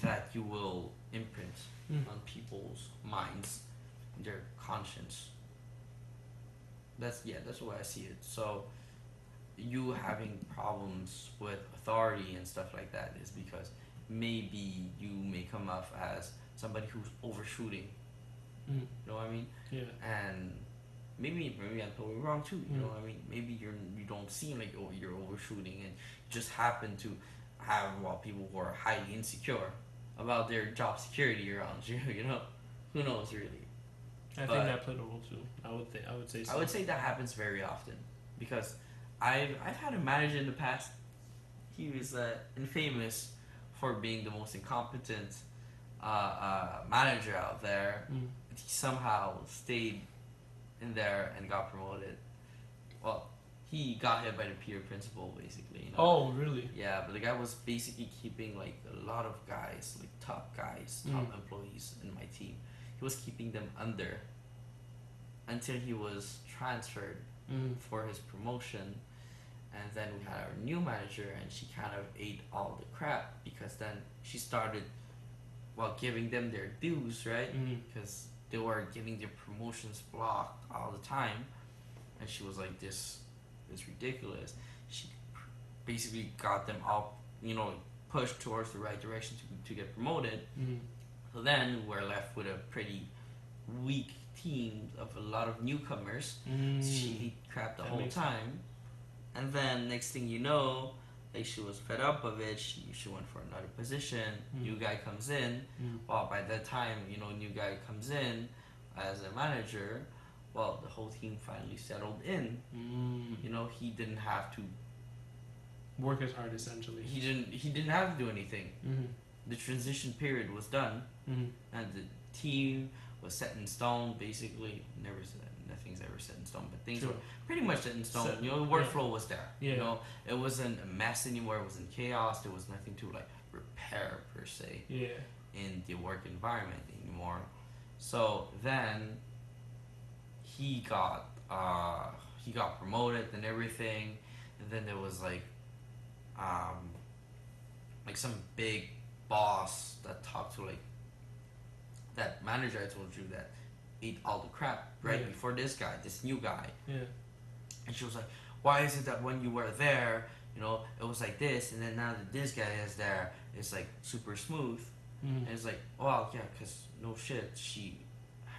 that you will imprint on people's minds, their conscience. That's the way I see it. So you having problems with authority and stuff like that is because maybe you may come off as somebody who's overshooting. You know what I mean? Yeah. And maybe I'm totally wrong too. You know what I mean? Maybe you don't seem like you're overshooting, and you just happen to have people who are highly insecure about their job security around you. You know, who knows really? I think that played a role too. I would say so. I would say that happens very often because I've had a manager in the past. He was infamous for being the most incompetent manager out there. He somehow stayed in there and got promoted. Well, he got hit by the peer principal, basically. You know? Oh, really? Yeah, but the guy was basically keeping like a lot of guys, like top employees in my team. He was keeping them under until he was transferred for his promotion. And then we had our new manager, and she kind of ate all the crap because then she started, well, giving them their dues, right? Because they were getting their promotions blocked all the time, and she was like, "This is ridiculous." She basically got them all, pushed towards the right direction to get promoted. So then we're left with a pretty weak team of a lot of newcomers. She ate crap the whole time. And then next thing you know, like she was fed up of it. She went for another position. New guy comes in. Well, by that time, new guy comes in as a manager. Well, the whole team finally settled in. He didn't have to work as hard, essentially. He didn't have to do anything. The transition period was done, and the team was set in stone. Basically, nothing's ever set in stone, but things were pretty much set in stone. The workflow was there. It wasn't a mess anymore. It wasn't chaos. There was nothing to like repair per se in the work environment anymore. So then he got promoted and everything, and then there was like some big boss that talked to like that manager I told you that ate all the crap before this new guy. And she was like, "Why is it that when you were there, it was like this, and then now that this guy is there, it's like super smooth?" And it's like, well, yeah, because no shit, she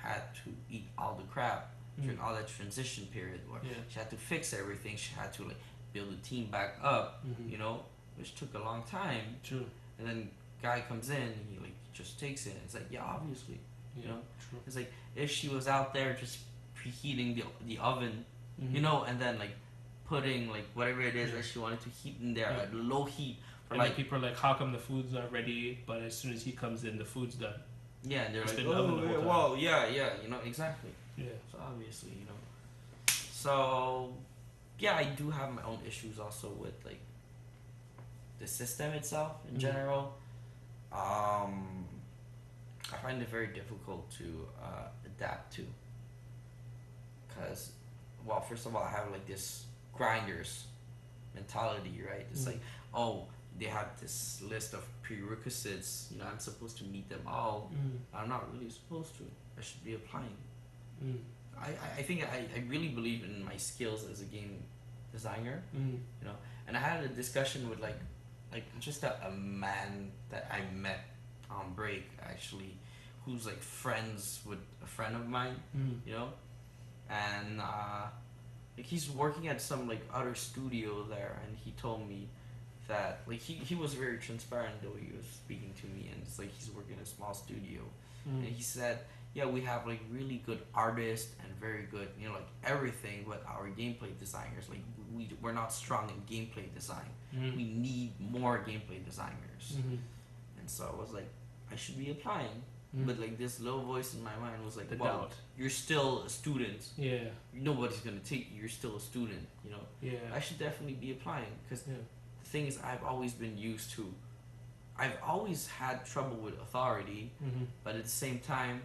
had to eat all the crap during all that transition period where she had to fix everything. She had to like build the team back up, which took a long time. True. And then guy comes in and he like just takes it. It's like, yeah, obviously, True. It's like if she was out there just preheating the oven, and then like putting like whatever it is that she wanted to heat in there at low heat. And like people are like, how come the food's not ready? But as soon as he comes in, the food's done. Yeah, and they're like, oh, well, yeah, exactly. Yeah. So obviously, So, yeah, I do have my own issues also with like the system itself in general. I find it very difficult to adapt to. Because, well, first of all, I have like this grinders mentality, right? It's like, oh, they have this list of prerequisites, I'm supposed to meet them all. I'm not really supposed to. I should be applying. I think I really believe in my skills as a game designer, and I had a discussion with like just a man that I met on break actually, who's like friends with a friend of mine, and like he's working at some like other studio there, and he told me that like he was very transparent the way he was speaking to me, and it's like he's working in a small studio, and he said, yeah, we have like really good artists and very good like everything, but our gameplay designers, like we're not strong in gameplay design. We need more gameplay designers. And so I was like, I should be applying, but like this little voice in my mind was like, well, you're still a student. Nobody's gonna take you. You're still a student. I should definitely be applying because the thing is, I've always been used to. I've always had trouble with authority, but at the same time,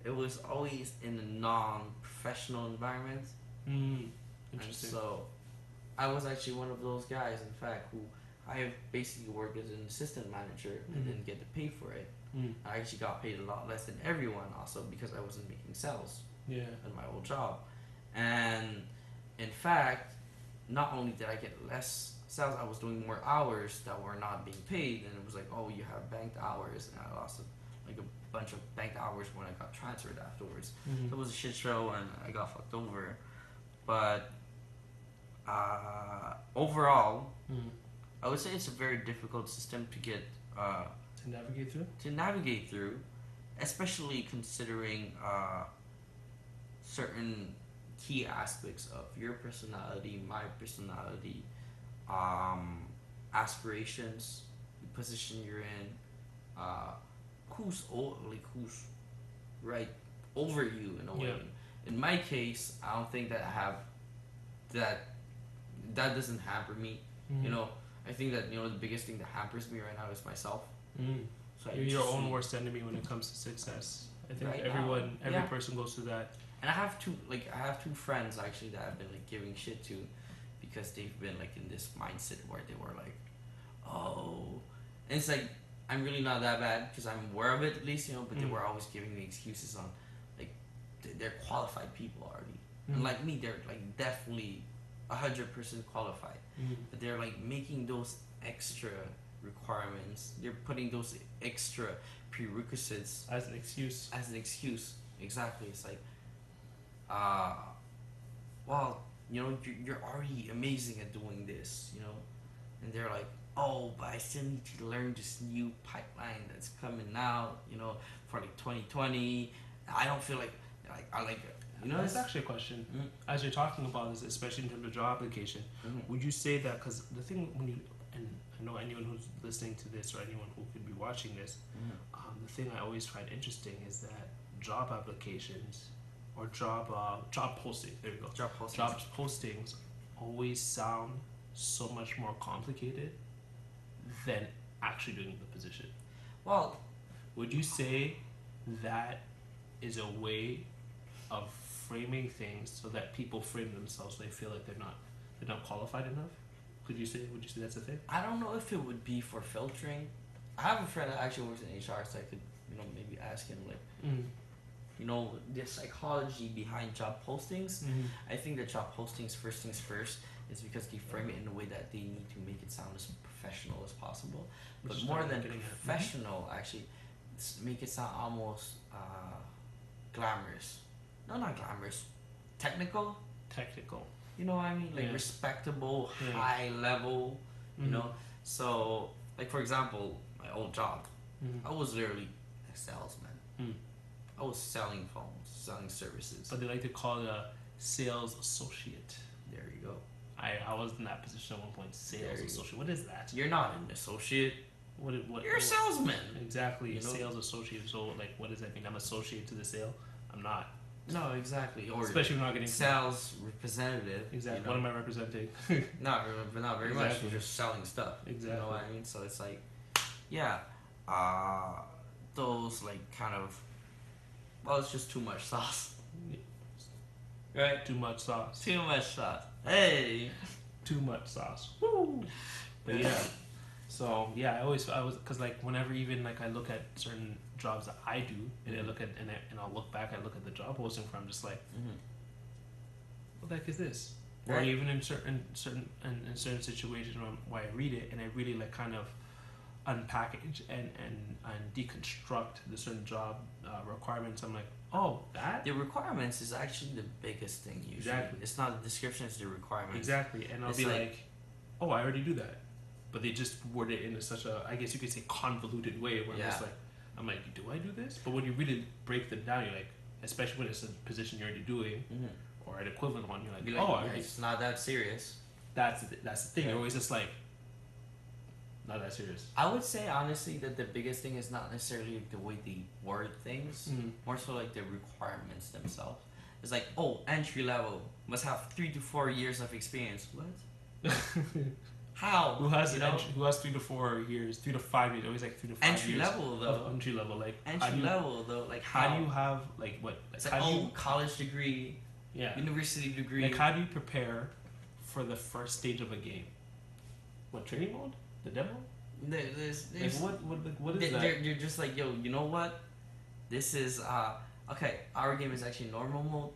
it was always in a non-professional environment. Interesting. And so, I was actually one of those guys, in fact, who I basically worked as an assistant manager and didn't get to pay for it. I actually got paid a lot less than everyone, also because I wasn't making sales in my old job. And in fact, not only did I get less sales, I was doing more hours that were not being paid, and it was like, oh, you have banked hours, and I lost a bunch of banked hours when I got transferred afterwards. It was a shit show, and I got fucked over. But overall, I would say it's a very difficult system to get to navigate through, especially considering certain key aspects of your personality, my personality, aspirations, the position you're in, who's right over you in a way. In my case, I don't think that I have that doesn't hamper me. I think that the biggest thing that hampers me right now is myself. So you're your own worst enemy when it comes to success. I think every person goes through that. And I have two friends actually that I've been like giving shit to, because they've been like in this mindset where they were like, oh, and it's like I'm really not that bad because I'm aware of it at least, you know. But they were always giving me excuses on, like, they're qualified people already, and like me, they're like definitely 100% qualified, but they're like making those extra requirements. They're putting those extra prerequisites As an excuse. as an excuse. Exactly. It's like, uh, well, you know, you're already amazing at doing this, you know, and they're like, oh, but I still need to learn this new pipeline that's coming out, you know, for like 2020. I don't feel like I like it. You know, That's actually a question. As you're talking about this, especially in terms of job application, would you say that, because the thing when you, and I know anyone who's listening to this or anyone who could be watching this, the thing I always find interesting is that job applications or job postings, there you go, job postings. job postings always sound so much more complicated than actually doing the position. Well, Would you say that is a way of framing things so that people frame themselves so they feel like they're not qualified enough? Would you say that's a thing? I don't know if it would be for filtering. I have a friend that actually works in HR, so I could, you know, maybe ask him like, you know, the psychology behind job postings. I think that job postings, first things first, is because they frame it in a way that they need to make it sound as professional as possible. Which But is more what I'm than getting at. professional, actually, make it sound almost glamorous. No, not glamorous. Technical. Technical. You know what I mean? Like Yeah. respectable, Yeah. high level. You know. So, like for example, my old job, I was literally a salesman. I was selling phones, selling services. But they like to call it a sales associate. There you go. I was in that position at one point. Sales associate. What is that? You're not an associate. What? You're a salesman. Exactly. You know? Sales associate. So like, what does that mean? I'm associate to the sale. I'm not. No, exactly. Or Especially when I'm not getting sales representative. Exactly. You know? What am I representing? Not very much. Exactly. You're just selling stuff. Exactly. You know what I mean? So it's like, yeah, those like kind of, well, it's just too much sauce. Right? Too much sauce. Too much sauce. Hey. Too much sauce. Woo. But yeah. So yeah, I was because like whenever even like I look at certain jobs that I do and I look at and I'll look back, I look at the job posting for, I'm just like, what the heck is this? Or Right. even in certain situations where I read it and I really like kind of unpackage and deconstruct the certain job requirements. I'm like, oh, that The requirements is actually the biggest thing usually. Exactly. It's not the description, it's the requirements. exactly, and I'll It's be like- like, oh, I already do that, but they just word it in such a, I guess you could say, convoluted way where I'm like, do I do this? But when you really break them down, you're like, especially when it's a position you're already doing or an equivalent one, you're like, Be oh, I yeah, already, it's not that serious. that's the thing. Yeah. You're always just like, not that serious. I would say honestly that the biggest thing is not necessarily the way they word things, more so like the requirements themselves. It's like, oh, entry level must have 3 to 4 years of experience. What? How? Who has you an know? who has 3 to 4 years, 3 to 5 years, always like 3 to 5 Entry years level though. of entry level, like how do Entry you, level though, like how do you have like what? It's Like, like, how do oh, you, college degree, yeah, university degree. like how do you prepare for the first stage of a game? What, training mode? The demo? There's Like what is that? They're just like, yo, you know what? This is okay. Our game is actually normal mode,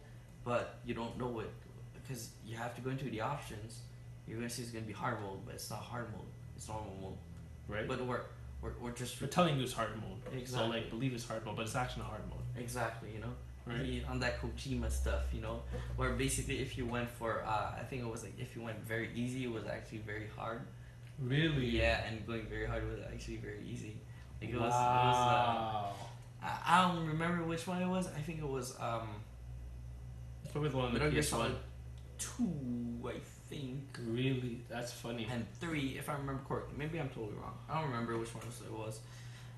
but you don't know it because you have to go into the options. You're gonna see it's gonna be hard mode, but it's not hard mode. It's normal mode. Right? But we're just We're telling you it's hard mode. So Exactly. like believe it's hard mode, but it's actually not hard mode. exactly, you know, Right? on that Kojima stuff, you know, where basically if you went for I think it was like if you went very easy, it was actually very hard. Really? Yeah, and going very hard was actually very easy. Like it was, Wow. I don't remember which one it was. I think it was Probably the one on the Metal Gear PS1. Solid 2, I think, Really? That's funny. and 3, if I remember correctly. Maybe I'm totally wrong. I don't remember which one it was.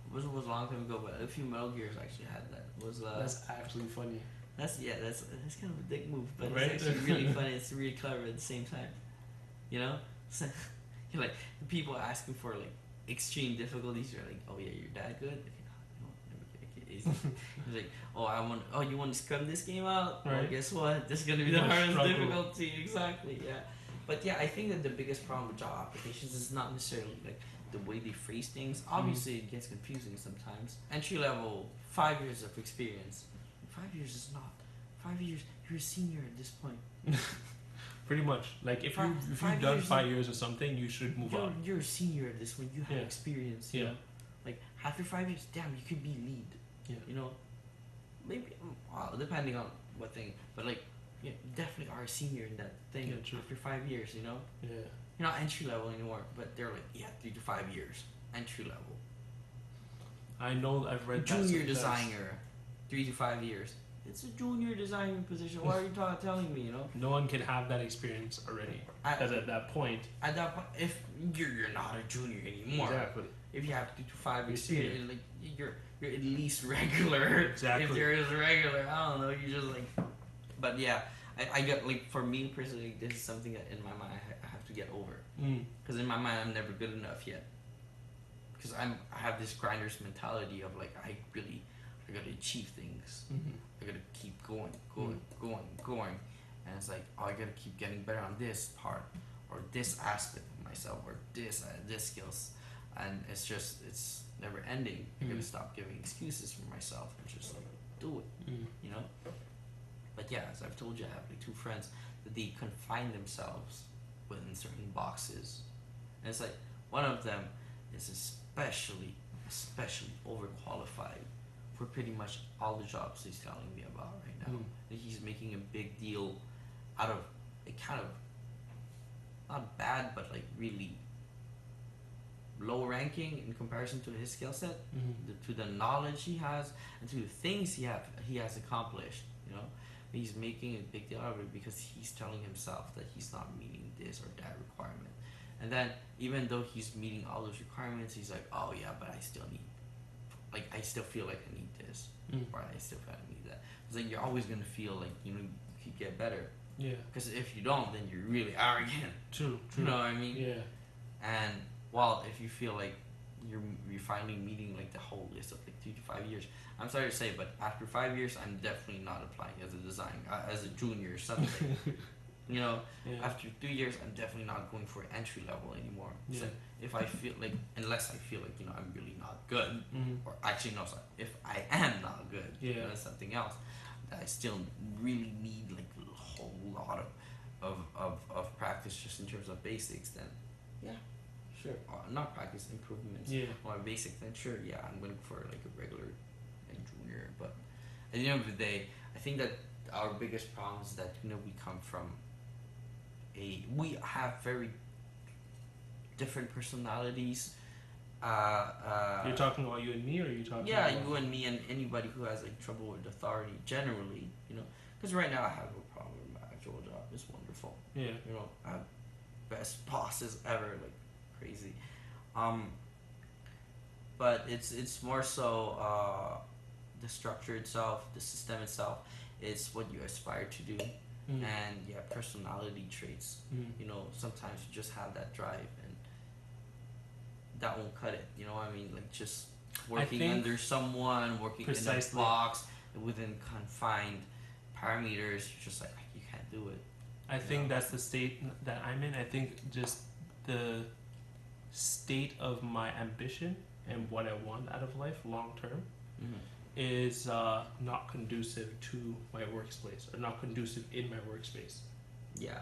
It was a long time ago, but a few Metal Gears actually had that. It was That's actually funny. that's kind of a dick move, but Right? it's actually really funny. It's really clever at the same time. You know, so, you're like the people asking for like extreme difficulties. You're like, oh yeah, you're that good. Okay, no, never get He's like, oh, you want to scrum this game out? Well, Right. guess what? This is gonna be the You're gonna hardest struggle. difficulty. Exactly. Yeah. But yeah, I think that the biggest problem with job applications is not necessarily like the way they phrase things. Obviously, it gets confusing sometimes. Entry level, 5 years of experience. 5 years is not. 5 years, you're a senior at this point. Pretty much. Like if Five- you've 5 done years 5 years of something, you should move on. You're a senior at this point. You have Yeah. experience. You Yeah. know? Like after 5 years, damn, you could be lead. Yeah. You know, maybe well, depending on what thing, but like you definitely are a senior in that thing Yeah, true. after 5 years. You know, Yeah. you're not entry level anymore, but they're like 3 to 5 years entry level. I know I've read that Junior sometimes. designer, 3 to 5 years. It's a junior designer position. Why are you telling me? You know, No one can have that experience already. Because at that point, at that point, if you're not a junior anymore, exactly. if you have 2 to 5 You're experience, senior. like you're at least regular. Exactly. If there is regular, I don't know. You just like, but yeah, I get like for me personally, this is something that in my mind I have to get over. Because in my mind I'm never good enough yet. Because I have this grinder's mentality of like I gotta achieve things. I gotta keep going, and it's like, oh, I gotta keep getting better on this part or this aspect of myself or this skills, and it's never ending. I gotta stop giving excuses for myself and just like do it, you know. But yeah, as I've told you, I have like 2 friends that they confine themselves within certain boxes, and it's like one of them is especially overqualified for pretty much all the jobs he's telling me about right now. And he's making a big deal out of a kind of not bad but like really low ranking in comparison to his skill set, to the knowledge he has and to the things he has accomplished, you know. He's making a big deal out of it because he's telling himself that he's not meeting this or that requirement. And then even though he's meeting all those requirements, he's like, oh yeah, but I still feel like I need this, or I still feel like I need that. It's like you're always gonna feel like you could get better. Yeah. Because if you don't, then you're really arrogant. True. You know what I mean? Yeah. And while if you feel like you're finally meeting like the whole list of like 2 to 5 years, I'm sorry to say, but after 5 years, I'm definitely not applying as a design as a junior or something. You know, after 2 years, I'm definitely not going for entry level anymore. Yeah. So if I feel like, unless I feel like, you know, I'm really not good, or actually, no, sorry, if I am not good, that's something else, that I still really need like a whole lot of practice just in terms of basics, then yeah, sure. Not practice, improvements. Or basic, then sure, yeah, I'm going for like a regular and junior. But at the end of the day, I think that our biggest problem is that, you know, we come from we have very different personalities. You're talking about you and me, or are you talking? Yeah, about... you and me and anybody who has like trouble with authority generally, you know. Because right now I have no problem with my actual job. It's wonderful. Yeah. You know, I have best bosses ever, like crazy. But it's more so the structure itself, the system itself. It's what you aspire to do. And yeah, personality traits. You know, sometimes you just have that drive, and that won't cut it. You know what I mean? Like just working under someone, working in a box within confined parameters. You're just like you can't do it. I think that's the state that I'm in. I think just the state of my ambition and what I want out of life long term is not conducive to my workspace, or not conducive in my workspace. Yeah,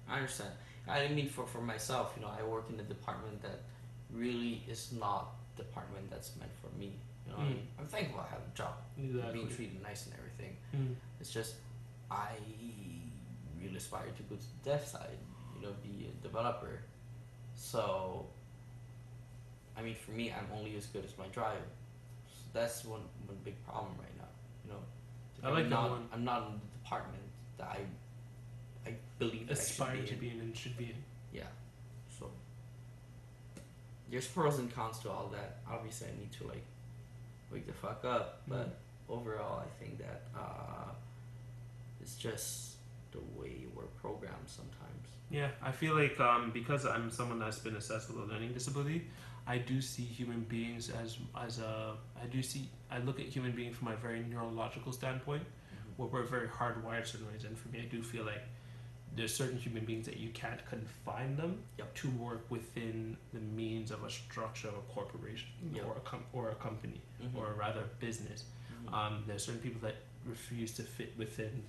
I understand. I mean, for myself, you know, I work in a department that really is not the department that's meant for me. You know, what I mean? I'm thankful I have a job, being treated nice and everything. It's just I really aspire to go to the dev side, you know, be a developer. So, I mean, for me, I'm only as good as my drive. So that's one big problem right now. You know, I like that one. I'm not in the department that I believe aspire I should to be in and should be in. Yeah. So there's pros and cons to all that. Obviously, I need to like wake the fuck up, but overall, I think that it's just the way we're programmed sometimes. Yeah, I feel like because I'm someone that's been assessed with a learning disability, I do see human beings as a I look at human beings from a very neurological standpoint, where we're very hardwired certain ways. And for me, I do feel like there's certain human beings that you can't confine them Yep. to work within the means of a structure of a corporation Yep. or a company or rather business. There's certain people that refuse to fit within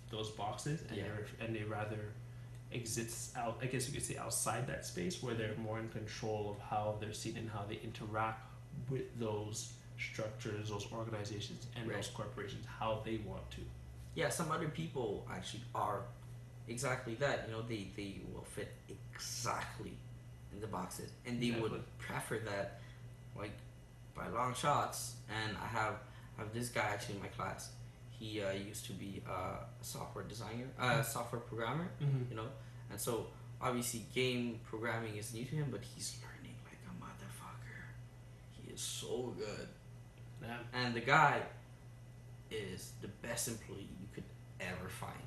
those boxes, and Yeah. they rather exist out. I guess you could say outside that space, where they're more in control of how they're seen and how they interact with those structures, those organizations, and Right. those corporations, how they want to. Yeah, some other people actually are exactly that. You know, they will fit exactly in the boxes, and they Exactly. would prefer that, like, by long shots. And I have this guy actually in my class. He used to be a software designer, software programmer. Mm-hmm. You know, and so obviously game programming is new to him, but he's learning like a motherfucker. He is so good, Yeah. and the guy is the best employee you could ever find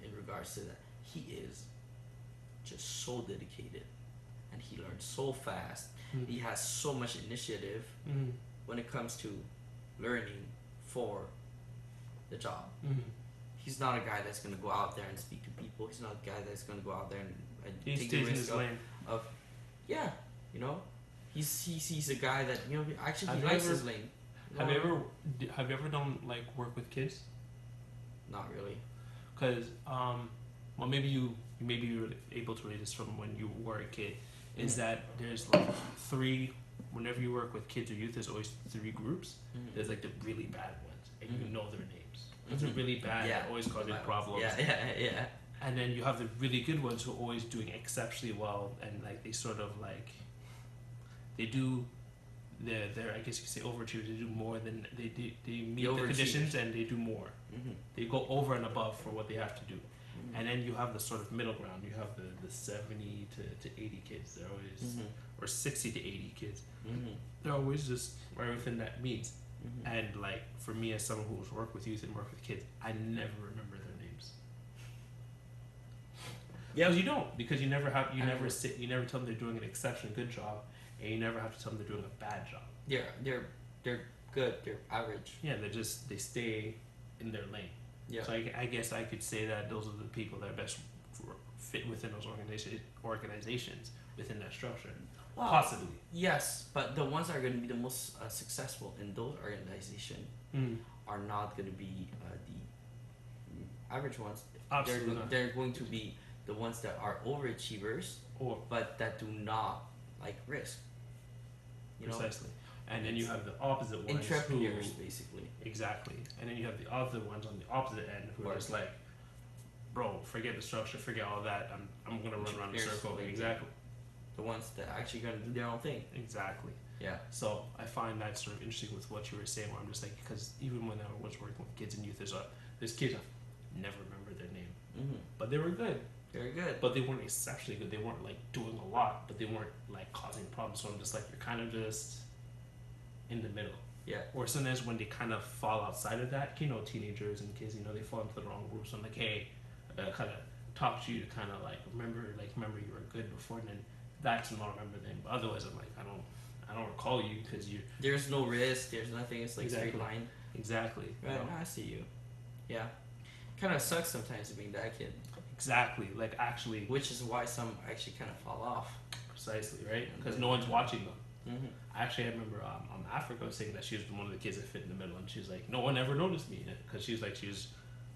in regards to that. He is just so dedicated, and he learns so fast. Mm-hmm. He has so much initiative Mm-hmm. when it comes to learning for the job. Mm-hmm. He's not a guy that's going to go out there and speak to people. He's not a guy that's going to go out there and He take the stays in risk his of, lane. yeah, you know, he's a guy that, you know, actually Have he you likes ever- his lane. Have you ever done like work with kids? Not really. Because well, maybe you were able to read this from when you were a kid. Is that there's like three. Whenever you work with kids or youth, there's always three groups. There's like the really bad ones, and you know their names. Those are really bad. Yeah. They're always causing Violence. problems. Yeah. And then you have the really good ones who are always doing exceptionally well, and like they sort of like they do. They're I guess you could say overachievers. They do more than they meet the overachievers. conditions and they do more. Mm-hmm. They go over and above for what they have to do. And then you have the sort of middle ground. You have the 70 to 80 kids. They're always or 60 to 80 kids. They're always just right within that means. And like for me as someone who's worked with youth and worked with kids, I never remember their names. Yeah, you don't, because you never tell them they're doing an exceptionally good job, and you never have to tell them they're doing a bad job. They're good. They're average. Yeah, they stay in their lane. Yeah. So I guess I could say that those are the people that best fit within those organizations within that structure. Well, Possibly. Yes, but the ones that are going to be the most successful in those organizations are not going to be the average ones. Absolutely not. They're going to be the ones that are overachievers, but that do not like risk. Precisely. And then you have the opposite ones Entrepreneurs, who, basically. exactly. And then you have the other ones on the opposite end who are just like, bro, forget the structure, forget all that. I'm gonna run around in a circle. Like, Exactly. The ones that are actually gonna do their own thing. Exactly. Yeah. So I find that sort of interesting with what you were saying. Where I'm just like, because even when I was working with kids and youth, there's kids I never remember their name, but they were good. Very good. But they weren't exceptionally good. They weren't like doing a lot, but they weren't like causing problems. So I'm just like, you're kind of just in the middle. Yeah. Or sometimes when they kind of fall outside of that, teenagers and kids, they fall into the wrong group. So I'm like, hey, I gotta kind of talk to you to kind of like remember you were good before, and then that's when I'll remember them. But otherwise, I'm like, I don't recall you because you. There's no risk. There's nothing. It's like straight line. Exactly. Right. No, I see you. Yeah. Kind of sucks sometimes being that kid. Exactly. Like actually. Which is why some actually kind of fall off. Precisely, right? Because no one's watching them. Actually, I remember Africa was saying that she was one of the kids that fit in the middle, and she's like, no one ever noticed me because she was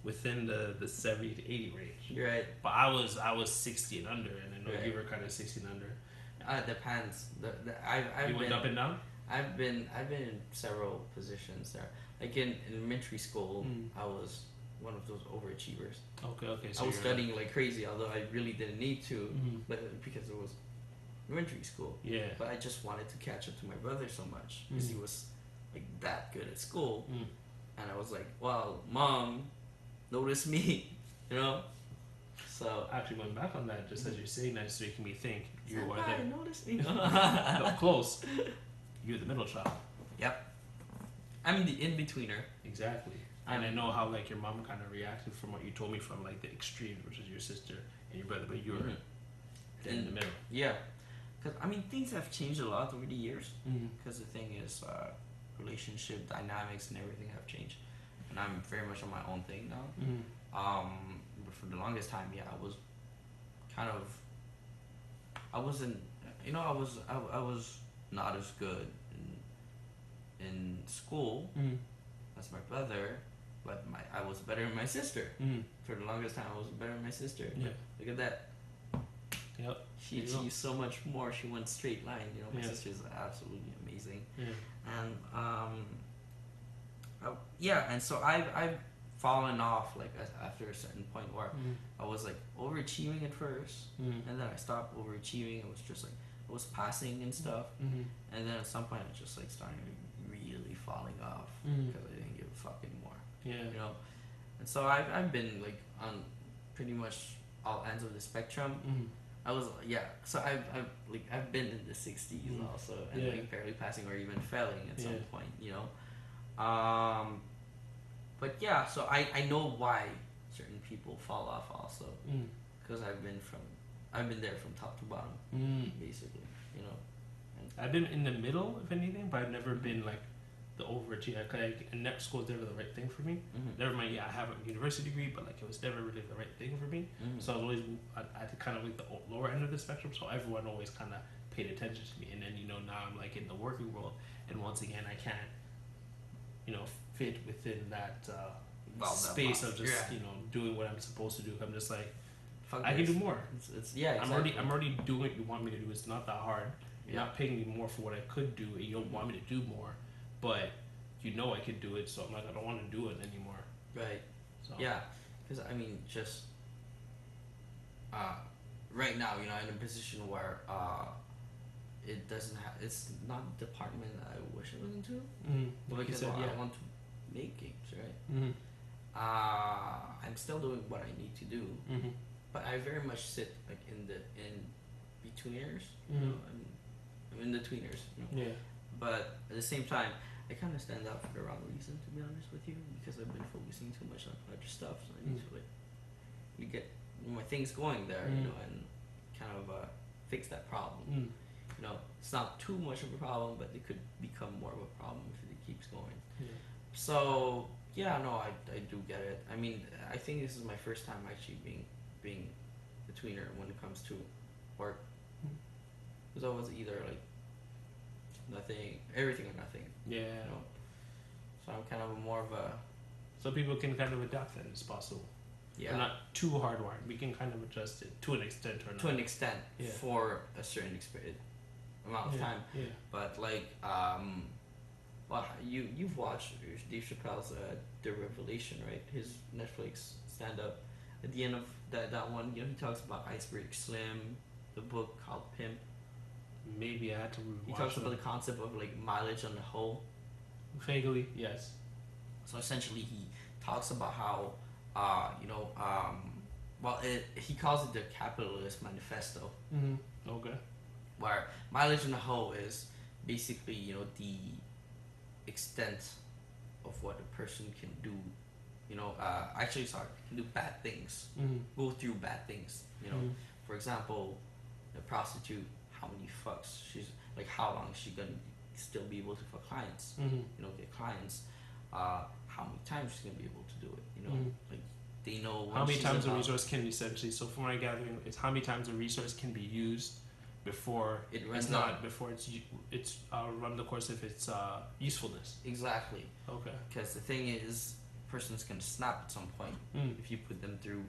within the 70 to 80 range. You're right. But I was 60 and under, and I know you were kind of 60 and under. It depends. I've you went up and down. I've been in several positions there. Like in elementary school, I was one of those overachievers. Okay. So I was studying like crazy, although I really didn't need to, but because it was elementary school. Yeah. But I just wanted to catch up to my brother so much because he was like that good at school, and I was like, "Well, Mom, notice me," So I actually went back on that just as you're saying that, just making me think you were there. Notice me. No, close. You're the middle child. Yep. I'm the in-betweener. Exactly. And I know how like your mom kind of reacted from what you told me from like the extreme, which is your sister and your brother, but you were in the middle. Yeah, because I mean things have changed a lot over the years. Mm-hmm. Because the thing is, relationship dynamics and everything have changed, and I'm very much on my own thing now. But for the longest time, yeah, I was kind of, I wasn't, I was not as good in school as my brother, but I was better than my sister. For the longest time, I was better than my sister. Yeah. Look at that. Yep. She achieved so much more. She went straight line. You know, my sister is absolutely amazing. Yeah. And and so I've fallen off like after a certain point where I was like overachieving at first, and then I stopped overachieving. It was just like I was passing and stuff, and then at some point I just like started really falling off because I didn't give a fuck anymore. Yeah. You know, and so I've been like on pretty much all ends of the spectrum. I was so I've been in the 60s also, and like barely passing or even failing at some point, you know. But yeah, so I know why certain people fall off also, because I've been there from top to bottom, basically, you know. And I've been in the middle, if anything, but I've never been like the overachiever. And school was never the right thing for me. Never mind, I have a university degree, but like it was never really the right thing for me. So I was always at kind of like the lower end of the spectrum. So everyone always kind of paid attention to me. And then now I'm like in the working world, and once again I can't fit within that space of just doing what I'm supposed to do. I'm just like I can do more. Exactly. I'm already doing what you want me to do. It's not that hard. You're not paying me more for what I could do, and you don't want me to do more. But I could do it, so I'm like, I don't want to do it anymore. Right. So. Yeah, because I mean, just right now, in a position where it doesn't have, it's not a department that I wish I was into. Like because you said, I want to make games, right? I'm still doing what I need to do, but I very much sit like in betweeners. I'm in the tweeners. Yeah. But at the same time, I kind of stand out for the wrong reason, to be honest with you, because I've been focusing too much on other stuff. So I need to get my things going there, and kind of fix that problem. It's not too much of a problem, but it could become more of a problem if it keeps going. So I do get it. I mean, I think this is my first time actually being a tweener when it comes to work, because I was either like nothing, everything or nothing. Yeah. So I'm kind of more of a. So people can kind of adapt that as possible. Yeah. We're not too hardwired. We can kind of adjust it to an extent or not. To an extent, for a certain amount of time. Yeah. But like, well, you've watched Dave Chappelle's The Revelation, right? His Netflix stand-up. At the end of that one, he talks about Iceberg Slim, the book called Pimp. Maybe I had to rewatch He talks about the concept of like mileage on the whole. Vaguely, yes. So essentially, he talks about how, he calls it the capitalist manifesto. Okay. Where mileage on the whole is basically, the extent of what a person can do. Can do bad things. Go through bad things. For example, a prostitute. How many fucks she's like? How long is she gonna still be able to fuck clients? Get clients. How many times she's gonna be able to do it? Like they know how many times a resource can be essentially. So from what I'm gathering, it's how many times a resource can be used before it runs it's out. Not before it's run the course of its usefulness. Exactly. Okay. Because the thing is, a person's gonna snap at some point if you put them through,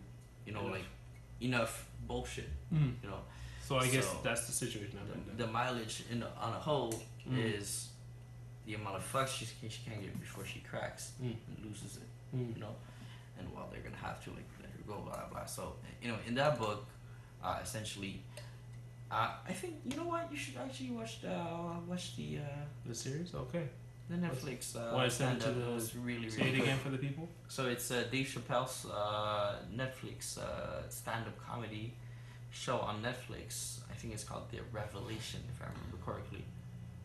enough bullshit. So I guess that's the situation I'm in. The mileage on a whole is the amount of fucks she can get before she cracks and loses it. And they're gonna have to like let her go, blah blah blah. So in that book, essentially, I think you should actually watch the series. Okay. The Netflix. Want to send it to was really say it again for the people. So it's Dave Chappelle's Netflix stand-up comedy show on Netflix. I think it's called The Revelation, if I remember correctly.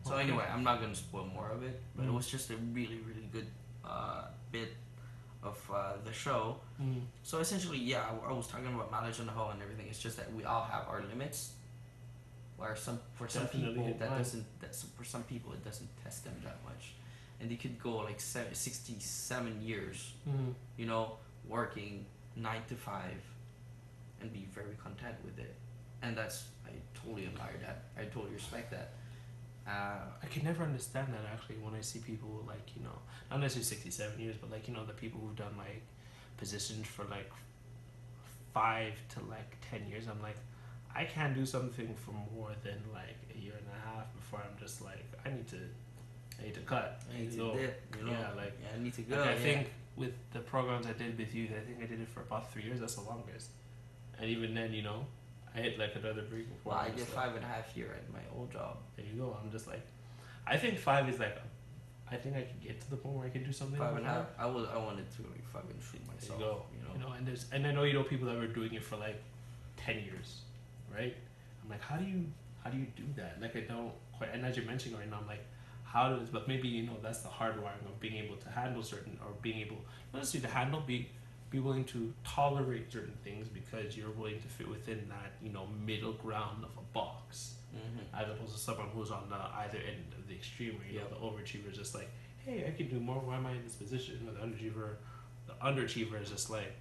So anyway, I'm not gonna spoil more of it, but it was just a really, really good bit the show. Mm. So essentially, yeah, I was talking about mileage on the whole and everything. It's just that we all have our limits. Where for some Definitely people hit that mine. doesn't for some people it doesn't test them that much, and they could go like 67 years, Mm. you know, working 9 to 5, and be very content with it, and I totally admire that. I totally respect that. I can never understand that actually when I see people like, not necessarily 67 years, but like, the people who've done like positions for like 5 to 10 years. I'm like, I can't do something for more than like a year and a half before I'm just like, I need to cut. I need to go. dip, Yeah, like, I need to go. like I yeah. think with the programs I did with you, I think I did it for about 3 years. That's the longest. And even then, I hit like another break before. Well, I I'm did just like, 5.5 years at my old job. there you go. I'm just like, I think 5 is like, I think I can get to the point where I can do something. 5.5. I wanted to like fucking shoot There myself. you go. You know. And I know people that were doing it for like 10 years, right? I'm like, how do you do that? Like, I don't quite. And as you're mentioning right now, I'm like, how does? But maybe that's the hardwiring of being able to handle certain, or being able not necessarily to handle, be willing to tolerate certain things because you're willing to fit within that middle ground of a box, Mm-hmm. as opposed to someone who's on the either end of the extreme, where Yep. the overachiever is just like, hey, I can do more. Why am I in this position? Or the underachiever is just like,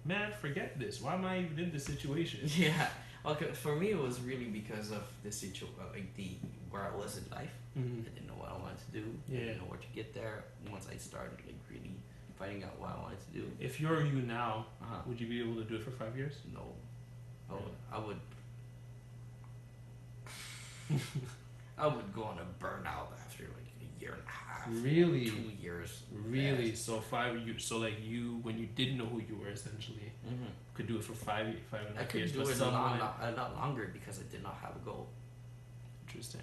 man, forget this. Why am I even in this situation? Yeah. Okay. For me, it was really because of the situation, like where I was in life. Mm-hmm. I didn't know what I wanted to do. Yeah. I didn't know where to get there. Once I started like really finding out what I wanted to do. If you're you now, Uh-huh. would you be able to do it for 5 years? No. Really? I would. I would go on a burnout after like a year and a half. Really? 2 years. Really? Yes. So 5 years. So like you, when you didn't know who you were, essentially, Mm-hmm. could do it for five and a I half could years. do but it a someone- lot longer because I did not have a goal. Interesting.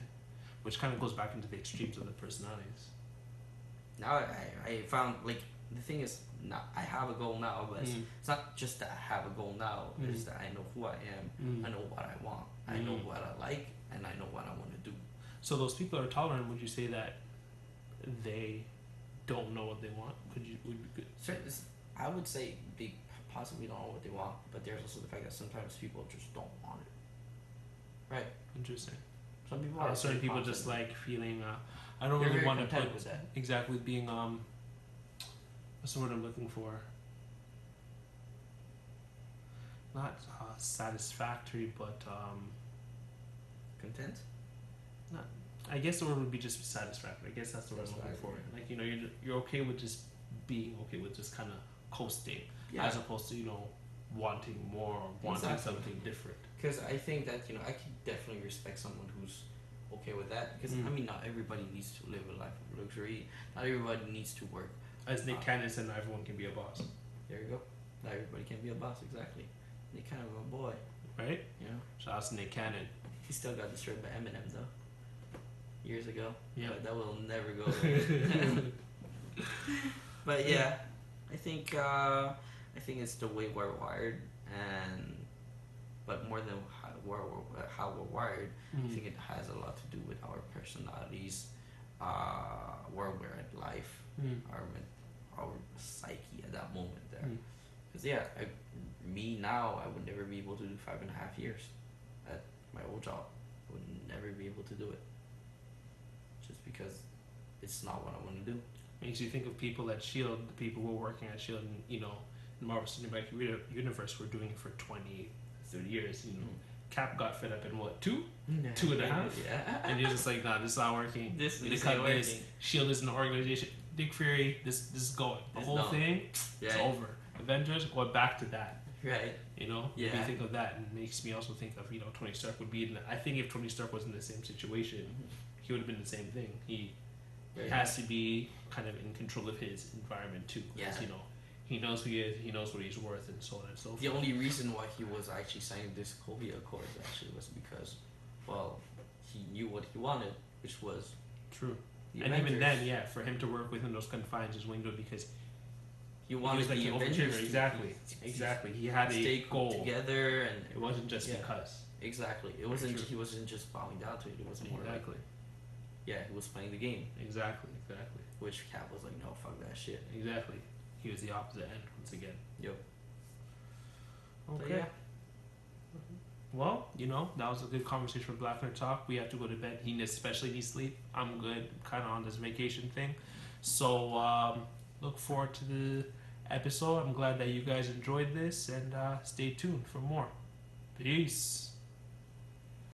Which kind of goes back into the extremes of the personalities. Now I found like the thing is now I have a goal now, but Mm. it's not just that I have a goal now. It's that I know who I am. Mm. I know what I want. I know Mm. what I like, and I know what I want to do. So those people that are tolerant, would you say that they don't know what they want? Would you? So I would say they possibly don't know what they want, but there's also the fact that sometimes people just don't want it. Right. Interesting. Some people Certain very people confident. just like feeling. I don't They're really very want to content put with that. exactly being what's the word I'm looking for? Not satisfactory, but Content. I guess the word would be just satisfactory. I guess that's the word I'm looking for. Satisfactory. Like you're okay with just being okay with just kind of coasting, Yeah. as opposed to wanting more or wanting Exactly. something different. Because I think that I can definitely respect someone who's okay with that. Because Mm. I mean, not everybody needs to live a life of luxury. Not everybody needs to work. As Nick Cannon said, not everyone can be a boss, There you go. Not everybody can be a boss. Exactly. They kind of a boy. right? You know. Shout out to Nick Cannon. He still got destroyed by Eminem though. Years ago. Yeah. But that will never go away. But yeah, I think it's the way we're wired, but more than how we're wired, I think it has a lot to do with our personalities, where we're at life, our psyche at that moment there. Because me now, I would never be able to do 5.5 years at my old job. I would never be able to do it, just because it's not what I want to do. Makes you think of people at Shield, the people who were working at Shield, and in Marvel Cinematic Universe were doing it for 20, 30 years. Cap got fed up in what, 2 and a half, Yeah. and he was just like, nah, this is not working. This We need is to cut not this. working. Shield is an organization. Nick Fury, this is going. The It's whole done. thing, it's Right. over. Avengers, go back to that. Right. If you Yeah. think of that, and it makes me also think of Tony Stark would be in. I think if Tony Stark was in the same situation, he would have been the same thing. He has to be kind of in control of his environment too, because Yeah. he knows who he is, he knows what he's worth, and so on and so forth. The only reason why he was actually signing this Sokovia Accords actually was because, well, he knew what he wanted, which was True. the And Avengers. even then, yeah, for him to work within those confines is window because he he wanted was like the the Avengers overachiever. to Exactly. He had stay a goal. together, and It wasn't just Yeah. because. exactly, it wasn't. True. He wasn't just bowing down to it. It was more like, Exactly. he was playing the game, Exactly. which Cap was like, no, fuck that shit. Exactly. he was the opposite end once again. Yep. Okay. But yeah. Well, that was a good conversation for Black Nerd Talk. We have to go to bed. He especially needs sleep. I'm good. Kind of on this vacation thing. So look forward to the episode. I'm glad that you guys enjoyed this, and stay tuned for more. Peace.